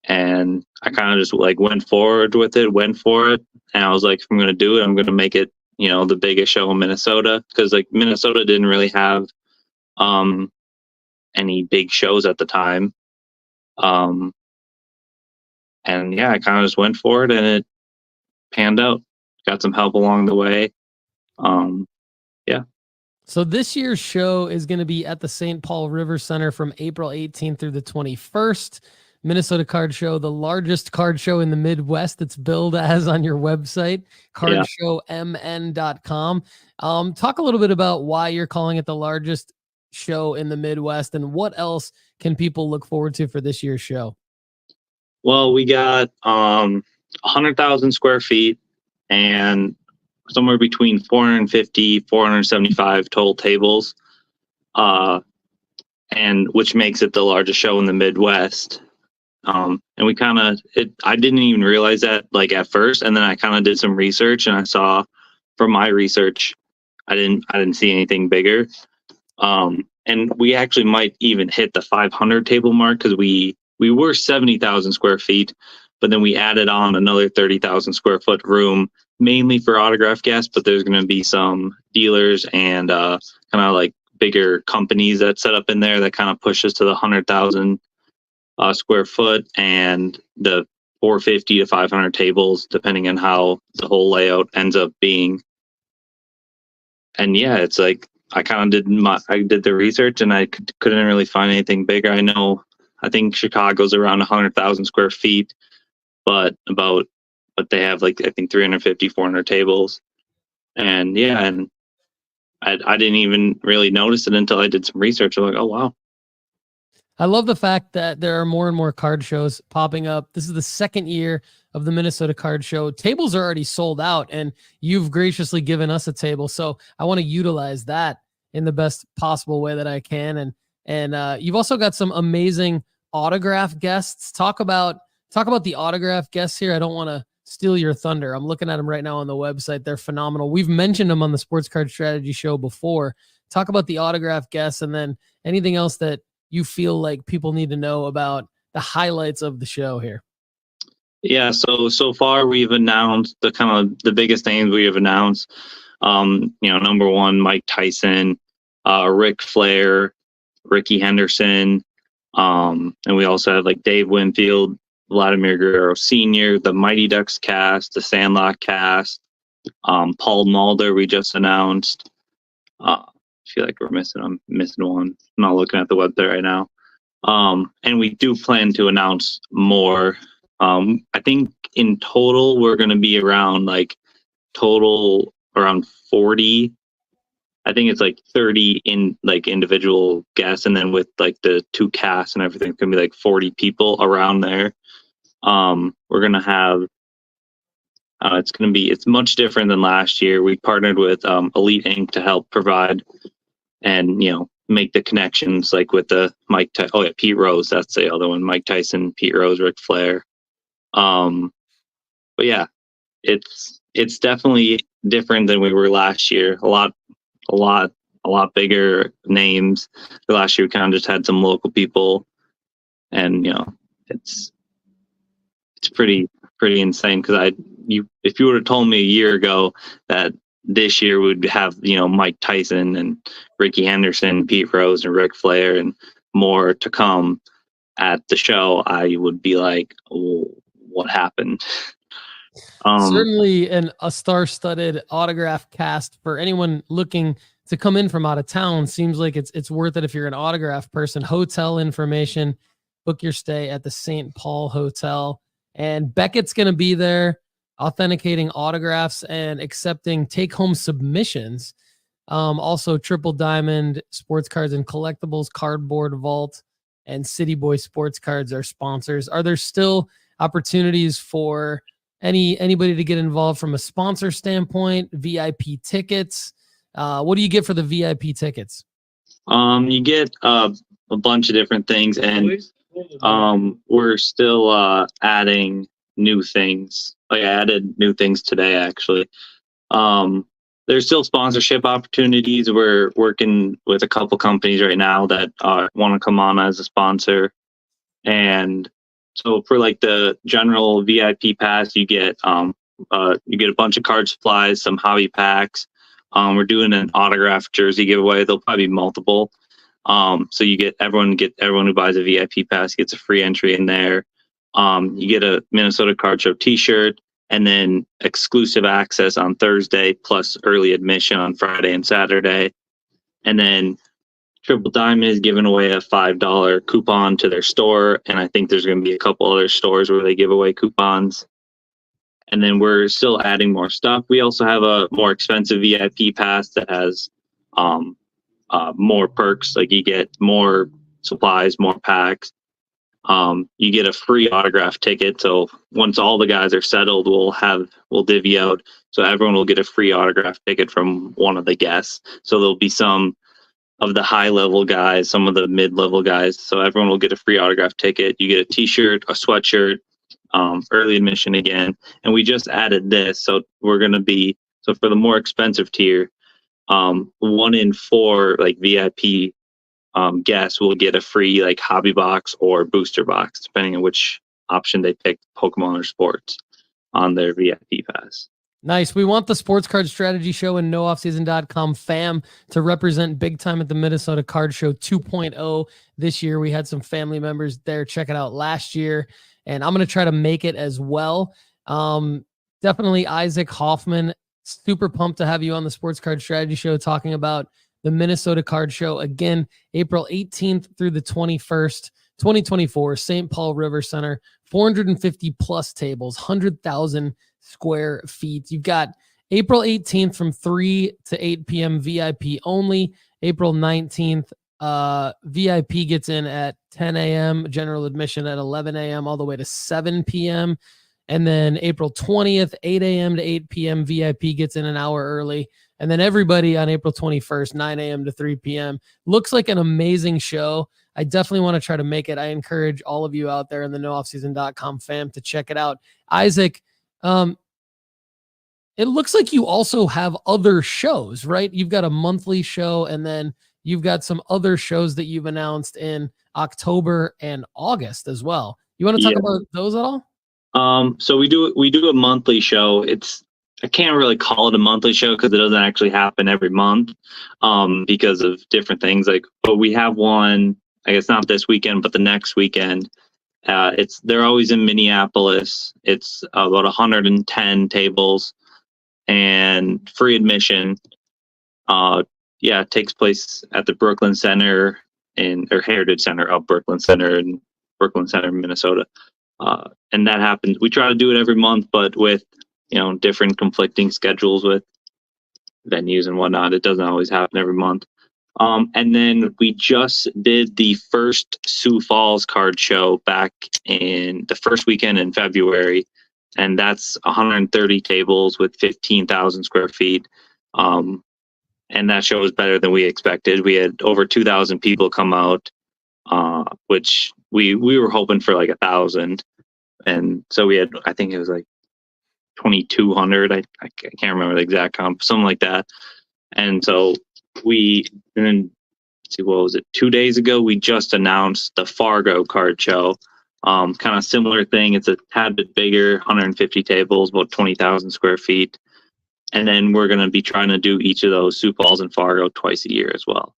And I kind of just went for it. And I was like, if I'm going to do it, I'm going to make it, the biggest show in Minnesota, because Minnesota didn't really have any big shows at the time. And yeah, I kind of just went for it, and it panned out. Got some help along the way. Yeah. So this year's show is going to be at the St. Paul River Center from April 18th through the 21st. Minnesota Card Show, the largest card show in the Midwest. It's billed as on your website, cardshowmn.com. Talk a little bit about why you're calling it the largest show in the Midwest, and what else can people look forward to for this year's show? Well, we got 100,000 square feet and somewhere between 450, 475 total tables, and which makes it the largest show in the Midwest. And we I didn't even realize that at first, and then I kind of did some research, and I saw from my research, I didn't see anything bigger. And we actually might even hit the 500 table mark because we were 70,000 square feet, but then we added on another 30,000 square foot room mainly for autograph guests. But there's going to be some dealers and kind of like bigger companies that set up in there that kind of push us to the 100,000 square foot and the 450 to 500 tables, depending on how the whole layout ends up being. And yeah, it's like I kind of did the research and I couldn't really find anything bigger. I think Chicago's around 100,000 square feet, but they have like, I think 350, 400 tables. And yeah, and I didn't even really notice it until I did some research. I'm like, oh, wow. I love the fact that there are more and more card shows popping up. This is the second year of the Minnesota Card Show. Tables are already sold out, and you've graciously given us a table. So I want to utilize that in the best possible way that I can. And you've also got some amazing autograph guests. Talk about the autograph guests here. I don't want to steal your thunder. I'm looking at them right now on the website. They're phenomenal. We've mentioned them on the Sports Card Strategy Show before. Talk about the autograph guests and then anything else that you feel like people need to know about the highlights of the show here. Yeah, so far we've announced the biggest names we have announced. Number one, Mike Tyson, Ric Flair, Ricky Henderson, and we also have like Dave Winfield, Vladimir Guerrero Sr., the Mighty Ducks cast, the Sandlot cast, Paul Mulder we just announced. I feel like I'm missing one. I'm not looking at the website right now. And we do plan to announce more. I think in total we're going to be around around 40. I think it's like 30 in like individual guests, and then with like the two casts and everything, it's going to be like 40 people around there. We're going to have it's much different than last year. We partnered with Elite Inc. to help provide and make the connections like with the Pete Rose, that's the other one, Mike Tyson, Pete Rose, Ric Flair. But yeah, it's definitely different than we were last year. A lot bigger names. Last year we kind of just had some local people, and it's pretty insane because if you would have told me a year ago that this year we'd have Mike Tyson and Ricky Henderson, Pete Rose, and Ric Flair, and more to come at the show, I would be like, oh, what happened? Certainly a star-studded autograph cast for anyone looking to come in from out of town. Seems like it's worth it if you're an autograph person. Hotel information, book your stay at the St. Paul Hotel. And Beckett's going to be there authenticating autographs and accepting take-home submissions. Also, Triple Diamond Sports Cards and Collectibles, Cardboard Vault, and City Boy Sports Cards are sponsors. Are there still opportunities for anybody to get involved from a sponsor standpoint? VIP tickets? What do you get for the VIP tickets? You get a bunch of different things, and we're still adding new things. Like I added new things today, actually. There's still sponsorship opportunities. We're working with a couple companies right now that want to come on as a sponsor. And so for like the general VIP pass, you get a bunch of card supplies, some hobby packs. We're doing an autograph jersey giveaway. There'll probably be multiple. So you get everyone who buys a VIP pass gets a free entry in there. You get a Minnesota Card Show t-shirt, and then exclusive access on Thursday, plus early admission on Friday and Saturday. And then Triple Diamond is giving away a $5 coupon to their store, and I think there's going to be a couple other stores where they give away coupons. And then we're still adding more stuff. We also have a more expensive VIP pass that has more perks, like you get more supplies, more packs. You get a free autograph ticket. So once all the guys are settled, we'll divvy out. So everyone will get a free autograph ticket from one of the guests. So there'll be some of the high level guys, some of the mid level guys. So everyone will get a free autograph ticket. You get a t-shirt, a sweatshirt, early admission again. And we just added this. So we're going to be, so for the more expensive tier, 1 in 4 like VIP guests will get a free like hobby box or booster box, depending on which option they pick, Pokemon or sports, on their VIP pass. Nice. We want the Sports Card Strategy Show and nooffseason.com fam to represent big time at the Minnesota Card Show 2.0 this year. We had some family members there check it out last year, and I'm going to try to make it as well. Definitely Isaac Hoffman, super pumped to have you on the Sports Card Strategy Show talking about the Minnesota Card Show. Again, April 18th through the 21st, 2024, St. Paul River Center, 450 plus tables, 100,000 square feet. You've got April 18th from 3 to 8 p.m. VIP only. April 19th, VIP gets in at 10 a.m., general admission at 11 a.m. all the way to 7 p.m. And then April 20th, 8 a.m. to 8 p.m., VIP gets in an hour early. And then everybody on April 21st, 9 a.m. to 3 p.m. Looks like an amazing show. I definitely want to try to make it. I encourage all of you out there in the nooffseason.com fam to check it out. Isaac, it looks like you also have other shows, right? You've got a monthly show, and then you've got some other shows that you've announced in October and August as well. You want to talk about those at all? So we do a monthly show. I can't really call it a monthly show because it doesn't actually happen every month, because of different things. But we have one, I guess not this weekend, but the next weekend. They're always in Minneapolis. It's about 110 tables and free admission. It takes place at the Brooklyn Center or Heritage Center of Brooklyn Center in Brooklyn Center, Minnesota. And that happens. We try to do it every month, but with, different conflicting schedules with venues and whatnot, it doesn't always happen every month. And then we just did the first Sioux Falls card show back in the first weekend in February. And that's 130 tables with 15,000 square feet. And that show was better than we expected. We had over 2,000 people come out, which we were hoping for like 1,000. And so we had, I think it was like 2,200. I can't remember the exact comp, something like that. And so what was it? 2 days ago, we just announced the Fargo card show. Kind of similar thing. It's a tad bit bigger, 150 tables, about 20,000 square feet. And then we're going to be trying to do each of those, Sioux Falls and Fargo, twice a year as well.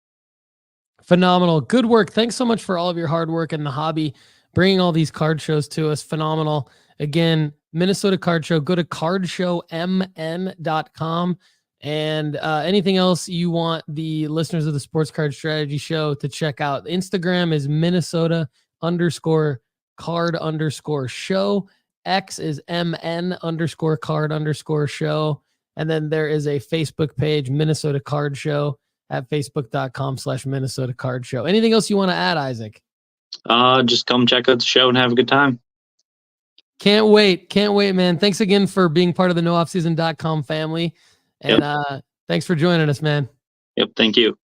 Phenomenal. Good work. Thanks so much for all of your hard work in the hobby, bringing all these card shows to us. Phenomenal. Again, Minnesota Card Show. Go to cardshowmn.com. And anything else you want the listeners of the Sports Card Strategy Show to check out. Instagram is Minnesota_card_show. X is MN_card_show. And then there is a Facebook page, Minnesota Card Show, at facebook.com/Minnesota Card Show. Anything else you want to add, Isaac? Just come check out the show and have a good time. Can't wait, man. Thanks again for being part of the nooffseason.com family. And thanks for joining us, man. Yep, thank you.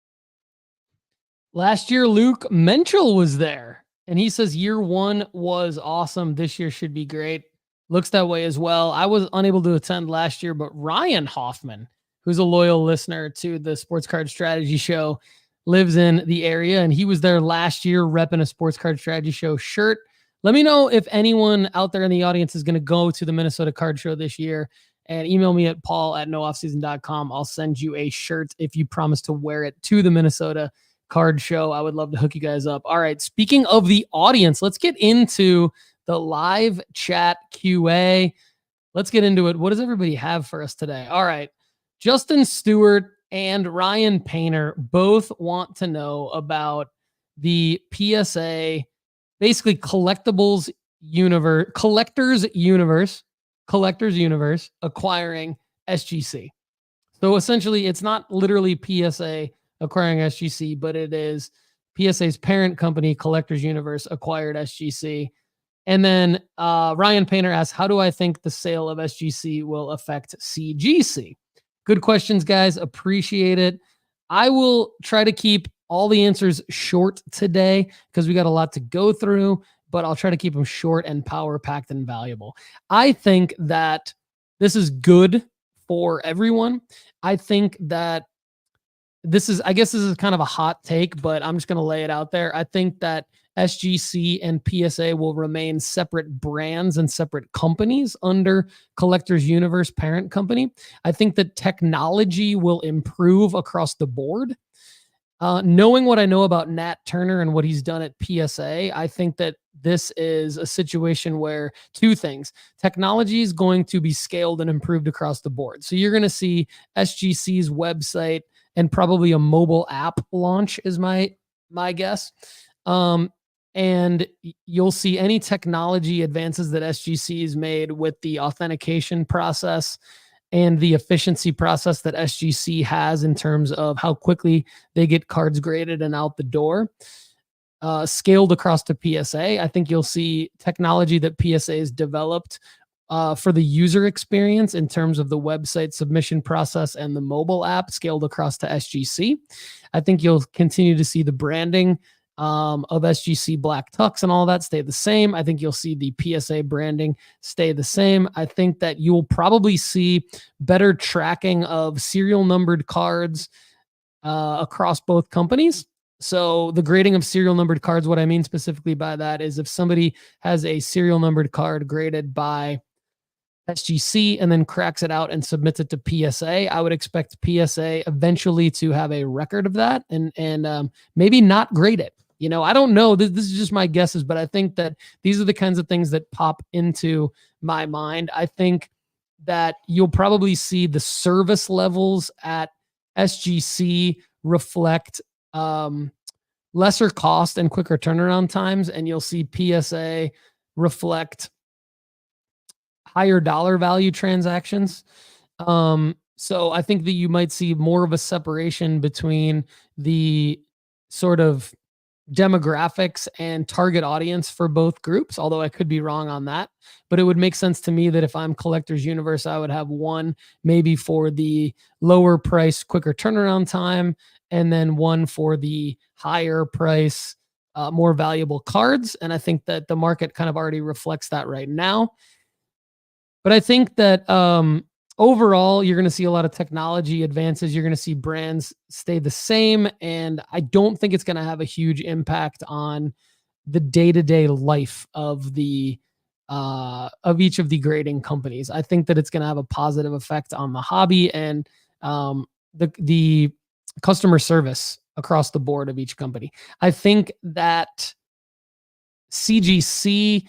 Last year, Luke Menchel was there, and he says year one was awesome. This year should be great. Looks that way as well. I was unable to attend last year, but Ryan Hoffman, who's a loyal listener to the Sports Card Strategy Show, lives in the area, and he was there last year repping a Sports Card Strategy Show shirt. Let me know if anyone out there in the audience is going to go to the Minnesota Card Show this year, and email me at paul@nooffseason.com. I'll send you a shirt if you promise to wear it to the Minnesota Card Show. I would love to hook you guys up. All right, speaking of the audience, let's get into the live chat QA. Let's get into it. What does everybody have for us today? All right. Justin Stewart and Ryan Painter both want to know about the PSA, basically collectors universe acquiring SGC. So essentially it's not literally PSA acquiring SGC, but it is PSA's parent company, Collectors Universe, acquired SGC. And then Ryan Painter asks, how do I think the sale of SGC will affect CGC? Good questions, guys. Appreciate it. I will try to keep all the answers short today because we got a lot to go through, but I'll try to keep them short and power-packed and valuable. I think that this is good for everyone. I think that I guess this is kind of a hot take, but I'm just going to lay it out there. I think that SGC and PSA will remain separate brands and separate companies under Collectors Universe parent company. I think that technology will improve across the board. Knowing what I know about Nat Turner and what he's done at PSA, I think that this is a situation where two things: technology is going to be scaled and improved across the board. So you're going to see SGC's website and probably a mobile app launch is my guess. And you'll see any technology advances that SGC has made with the authentication process and the efficiency process that SGC has in terms of how quickly they get cards graded and out the door, scaled across to PSA. I think you'll see technology that PSA has developed for the user experience in terms of the website submission process and the mobile app scaled across to SGC. I think you'll continue to see the branding of SGC Black Tux and all that stay the same. I think you'll see the PSA branding stay the same. I think that you'll probably see better tracking of serial numbered cards across both companies. So the grading of serial numbered cards, what I mean specifically by that is if somebody has a serial numbered card graded by SGC and then cracks it out and submits it to PSA, I would expect PSA eventually to have a record of that and maybe not grade it. I don't know. This is just my guesses, but I think that these are the kinds of things that pop into my mind. I think that you'll probably see the service levels at SGC reflect lesser cost and quicker turnaround times, and you'll see PSA reflect higher dollar value transactions. So I think that you might see more of a separation between the sort of demographics and target audience for both groups, although I could be wrong on that. But it would make sense to me that if I'm Collectors Universe, I would have one maybe for the lower price, quicker turnaround time, and then one for the higher price, more valuable cards. And I think that the market kind of already reflects that right now. But I think that overall, you're going to see a lot of technology advances. You're going to see brands stay the same. And I don't think it's going to have a huge impact on the day-to-day life of the of each of the grading companies. I think that it's going to have a positive effect on the hobby and the customer service across the board of each company. I think that CGC,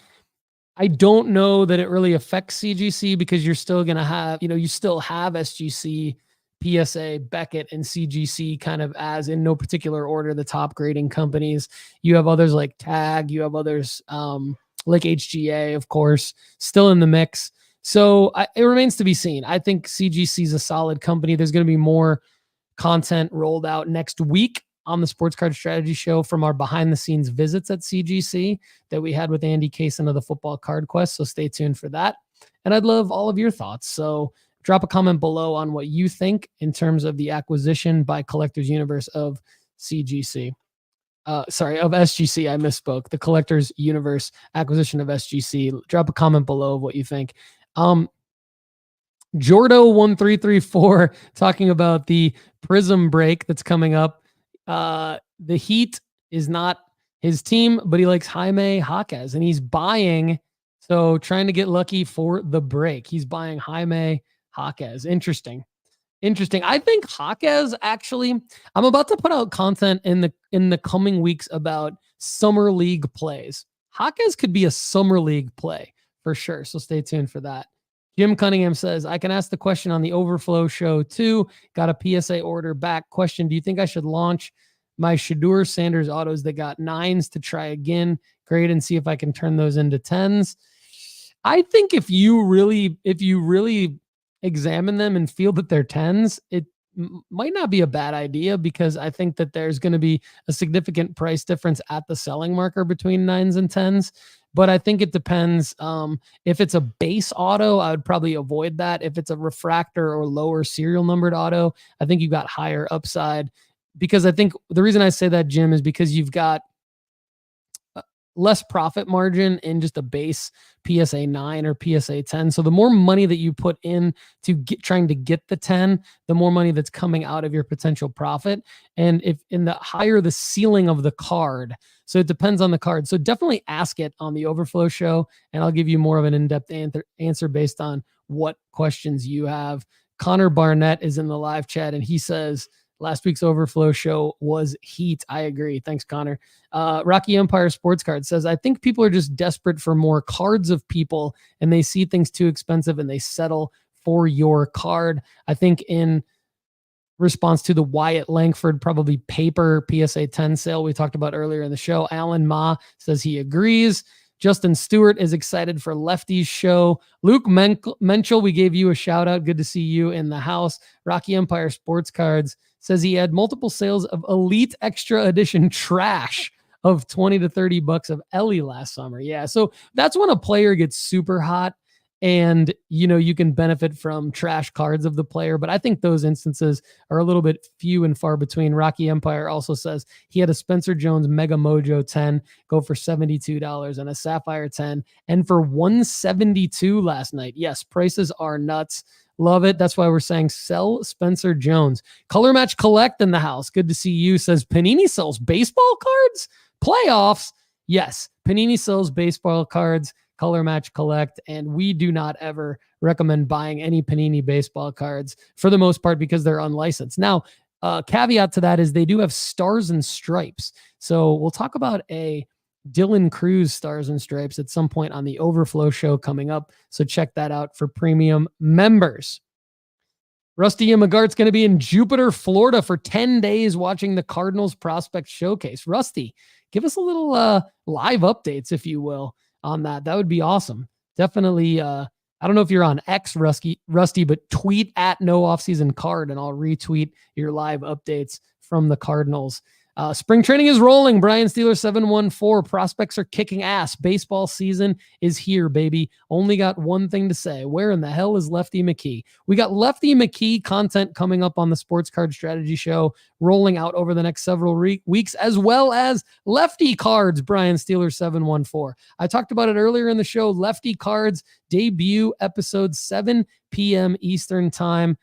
I don't know that it really affects CGC because you're still going to have, you still have SGC, PSA, Beckett, and CGC kind of as in no particular order, the top grading companies. You have others like Tag, you have others like HGA, of course, still in the mix. So it remains to be seen. I think CGC is a solid company. There's going to be more content rolled out next week on the Sports Card Strategy Show from our behind the scenes visits at CGC that we had with Andy Kaysen of the Football Card Quest. So stay tuned for that. And I'd love all of your thoughts. So drop a comment below on what you think in terms of the acquisition by Collectors Universe of CGC. Of SGC. I misspoke. The Collectors Universe acquisition of SGC. Drop a comment below of what you think. Jordo1334 talking about the Prism break that's coming up. The Heat is not his team, but he likes Jaime Jaquez and he's buying. So trying to get lucky for the break. He's buying Jaime Jaquez. Interesting. I think Jaquez actually, I'm about to put out content in the coming weeks about summer league plays. Jaquez could be a summer league play for sure. So stay tuned for that. Jim Cunningham says, I can ask the question on the Overflow show too. Got a PSA order back. Question, do you think I should launch my Shadur Sanders autos that got 9s to try again, grade, and see if I can turn those into 10s? I think if you really examine them and feel that they're 10s, it might not be a bad idea because I think that there's going to be a significant price difference at the selling marker between 9s and 10s. But I think it depends. If it's a base auto, I would probably avoid that. If it's a refractor or lower serial numbered auto, I think you've got higher upside. Because I think the reason I say that, Jim, is because you've got less profit margin in just a base PSA 9 or PSA 10. So the more money that you put in to trying to get the 10, the more money that's coming out of your potential profit. And if in the higher the ceiling of the card, so it depends on the card. So definitely ask it on the Overflow show, and I'll give you more of an in-depth answer based on what questions you have. Connor Barnett is in the live chat, and he says, last week's Overflow show was heat. I agree. Thanks, Connor. Rocky Empire Sports Card says, I think people are just desperate for more cards of people, and they see things too expensive and they settle for your card. I think in response to the Wyatt Langford, probably paper PSA 10 sale we talked about earlier in the show, Alan Ma says he agrees. Justin Stewart is excited for Lefty's show. Luke Menchel, we gave you a shout out. Good to see you in the house. Rocky Empire Sports Cards says he had multiple sales of Elite Extra Edition trash of $20 to $30 of Ellie last summer. Yeah, so that's when a player gets super hot and, you know, you can benefit from trash cards of the player. But I think those instances are a little bit few and far between. Rocky Empire also says he had a Spencer Jones Mega Mojo 10 go for $72 and a Sapphire 10 and for $172 last night. Yes, prices are nuts. Love it. That's why we're saying sell Spencer Jones. Color Match Collect in the house. Good to see you. Says Panini sells baseball cards? Playoffs? Yes. Panini sells baseball cards. Color Match Collect, and we do not ever recommend buying any Panini baseball cards for the most part because they're unlicensed. Now, caveat to that is they do have Stars and Stripes. So we'll talk about a Dylan Cruz Stars and Stripes at some point on the Overflow show coming up. So check that out for premium members. Rusty McGart's going to be in Jupiter, Florida for 10 days watching the Cardinals Prospect Showcase. Rusty, give us a little live updates, if you will, on that. That would be awesome. Definitely. I don't know if you're on X, Rusty, but tweet at No Offseason Card and I'll retweet your live updates from the Cardinals. Spring training is rolling. Brian Steeler 714. Prospects are kicking ass. Baseball season is here, baby. Only got one thing to say. Where in the hell is Lefty McKee? We got Lefty McKee content coming up on the Sports Card Strategy Show, rolling out over the next several weeks, as well as Lefty Cards, Brian Steeler 714. I talked about it earlier in the show. Lefty Cards debut episode 7 p.m. Eastern time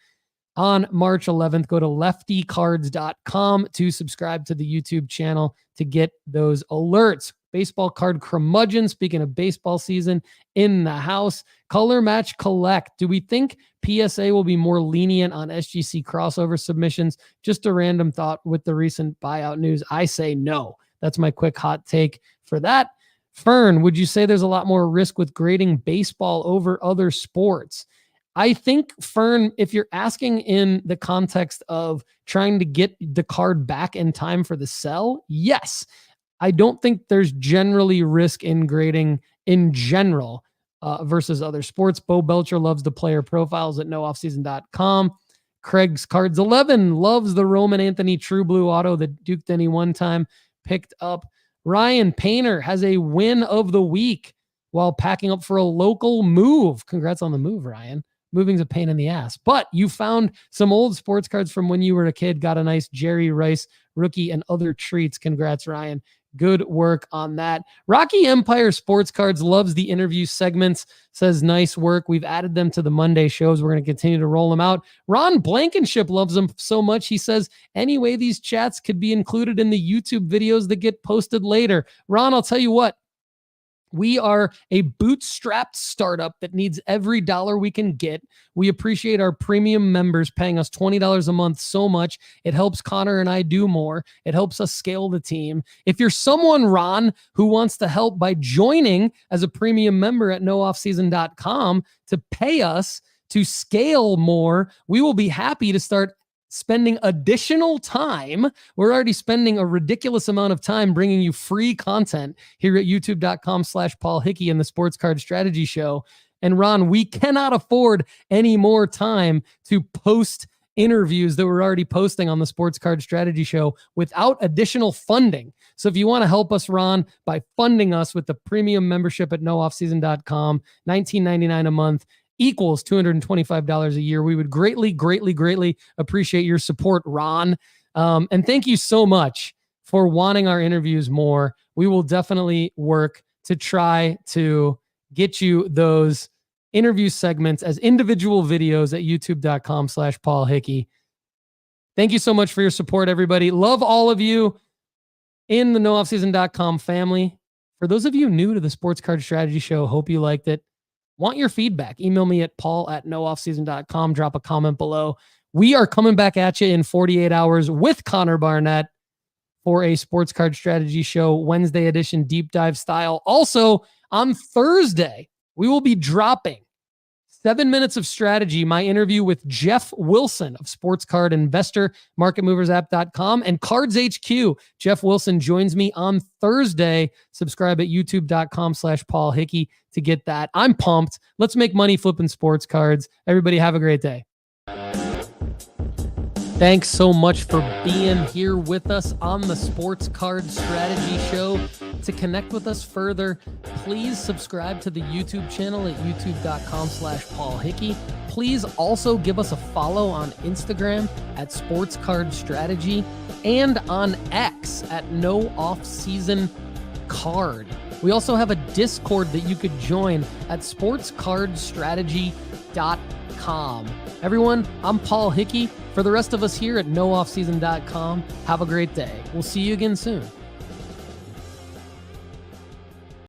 on March 11th. Go to leftycards.com to subscribe to the YouTube channel to get those alerts. Baseball card curmudgeon, speaking of baseball season, in the house. Color Match Collect. Do we think PSA will be more lenient on SGC crossover submissions? Just a random thought with the recent buyout news. I say no. That's my quick hot take for that. Fern, would you say there's a lot more risk with grading baseball over other sports? I think, Fern, if you're asking in the context of trying to get the card back in time for the sell, yes. I don't think there's generally risk in grading in general versus other sports. Bo Belcher loves the player profiles at nooffseason.com. Craig's Cards 11 loves the Roman Anthony True Blue auto that Duke Denny one time picked up. Ryan Painter has a win of the week while packing up for a local move. Congrats on the move, Ryan. Moving's a pain in the ass, but you found some old sports cards from when you were a kid, got a nice Jerry Rice rookie and other treats. Congrats, Ryan. Good work on that. Rocky Empire Sports Cards loves the interview segments, says nice work. We've added them to the Monday shows. We're going to continue to roll them out. Ron Blankenship loves them so much. He says, anyway, these chats could be included in the YouTube videos that get posted later. Ron, I'll tell you what. We are a bootstrapped startup that needs every dollar we can get. We appreciate our premium members paying us $20 a month so much. It helps Connor and I do more. It helps us scale the team. If you're someone, Ron, who wants to help by joining as a premium member at nooffseason.com to pay us to scale more, we will be happy to start spending additional time. We're already spending a ridiculous amount of time bringing you free content here at youtube.com/Paul Hickey and the Sports Card Strategy Show. And Ron, we cannot afford any more time to post interviews that we're already posting on the Sports Card Strategy Show without additional funding. So if you want to help us, Ron, by funding us with the premium membership at nooffseason.com, $19.99 a month, equals $225 a year. We would greatly, greatly, greatly appreciate your support, Ron. And thank you so much for wanting our interviews more. We will definitely work to try to get you those interview segments as individual videos at youtube.com/Paul Hickey. Thank you so much for your support, everybody. Love all of you in the nooffseason.com family. For those of you new to the Sports Card Strategy Show, hope you liked it. Want your feedback? Email me at paul@nooffseason.com. Drop a comment below. We are coming back at you in 48 hours with Connor Barnett for a Sports Card Strategy Show Wednesday edition deep dive style. Also, on Thursday, we will be dropping 7 Minutes of Strategy, my interview with Jeff Wilson of Sports Card Investor, MarketMoversApp.com, and Cards HQ. Jeff Wilson joins me on Thursday. Subscribe at youtube.com/Paul Hickey to get that. I'm pumped. Let's make money flipping sports cards. Everybody have a great day. Thanks so much for being here with us on the Sports Card Strategy Show. To connect with us further, please subscribe to the YouTube channel at youtube.com/Paul Hickey. Please also give us a follow on Instagram at Sports Card Strategy and on X at NoOffSeasonCard. We also have a Discord that you could join at sportscardstrategy.com. Everyone, I'm Paul Hickey. For the rest of us here at nooffseason.com, have a great day. We'll see you again soon.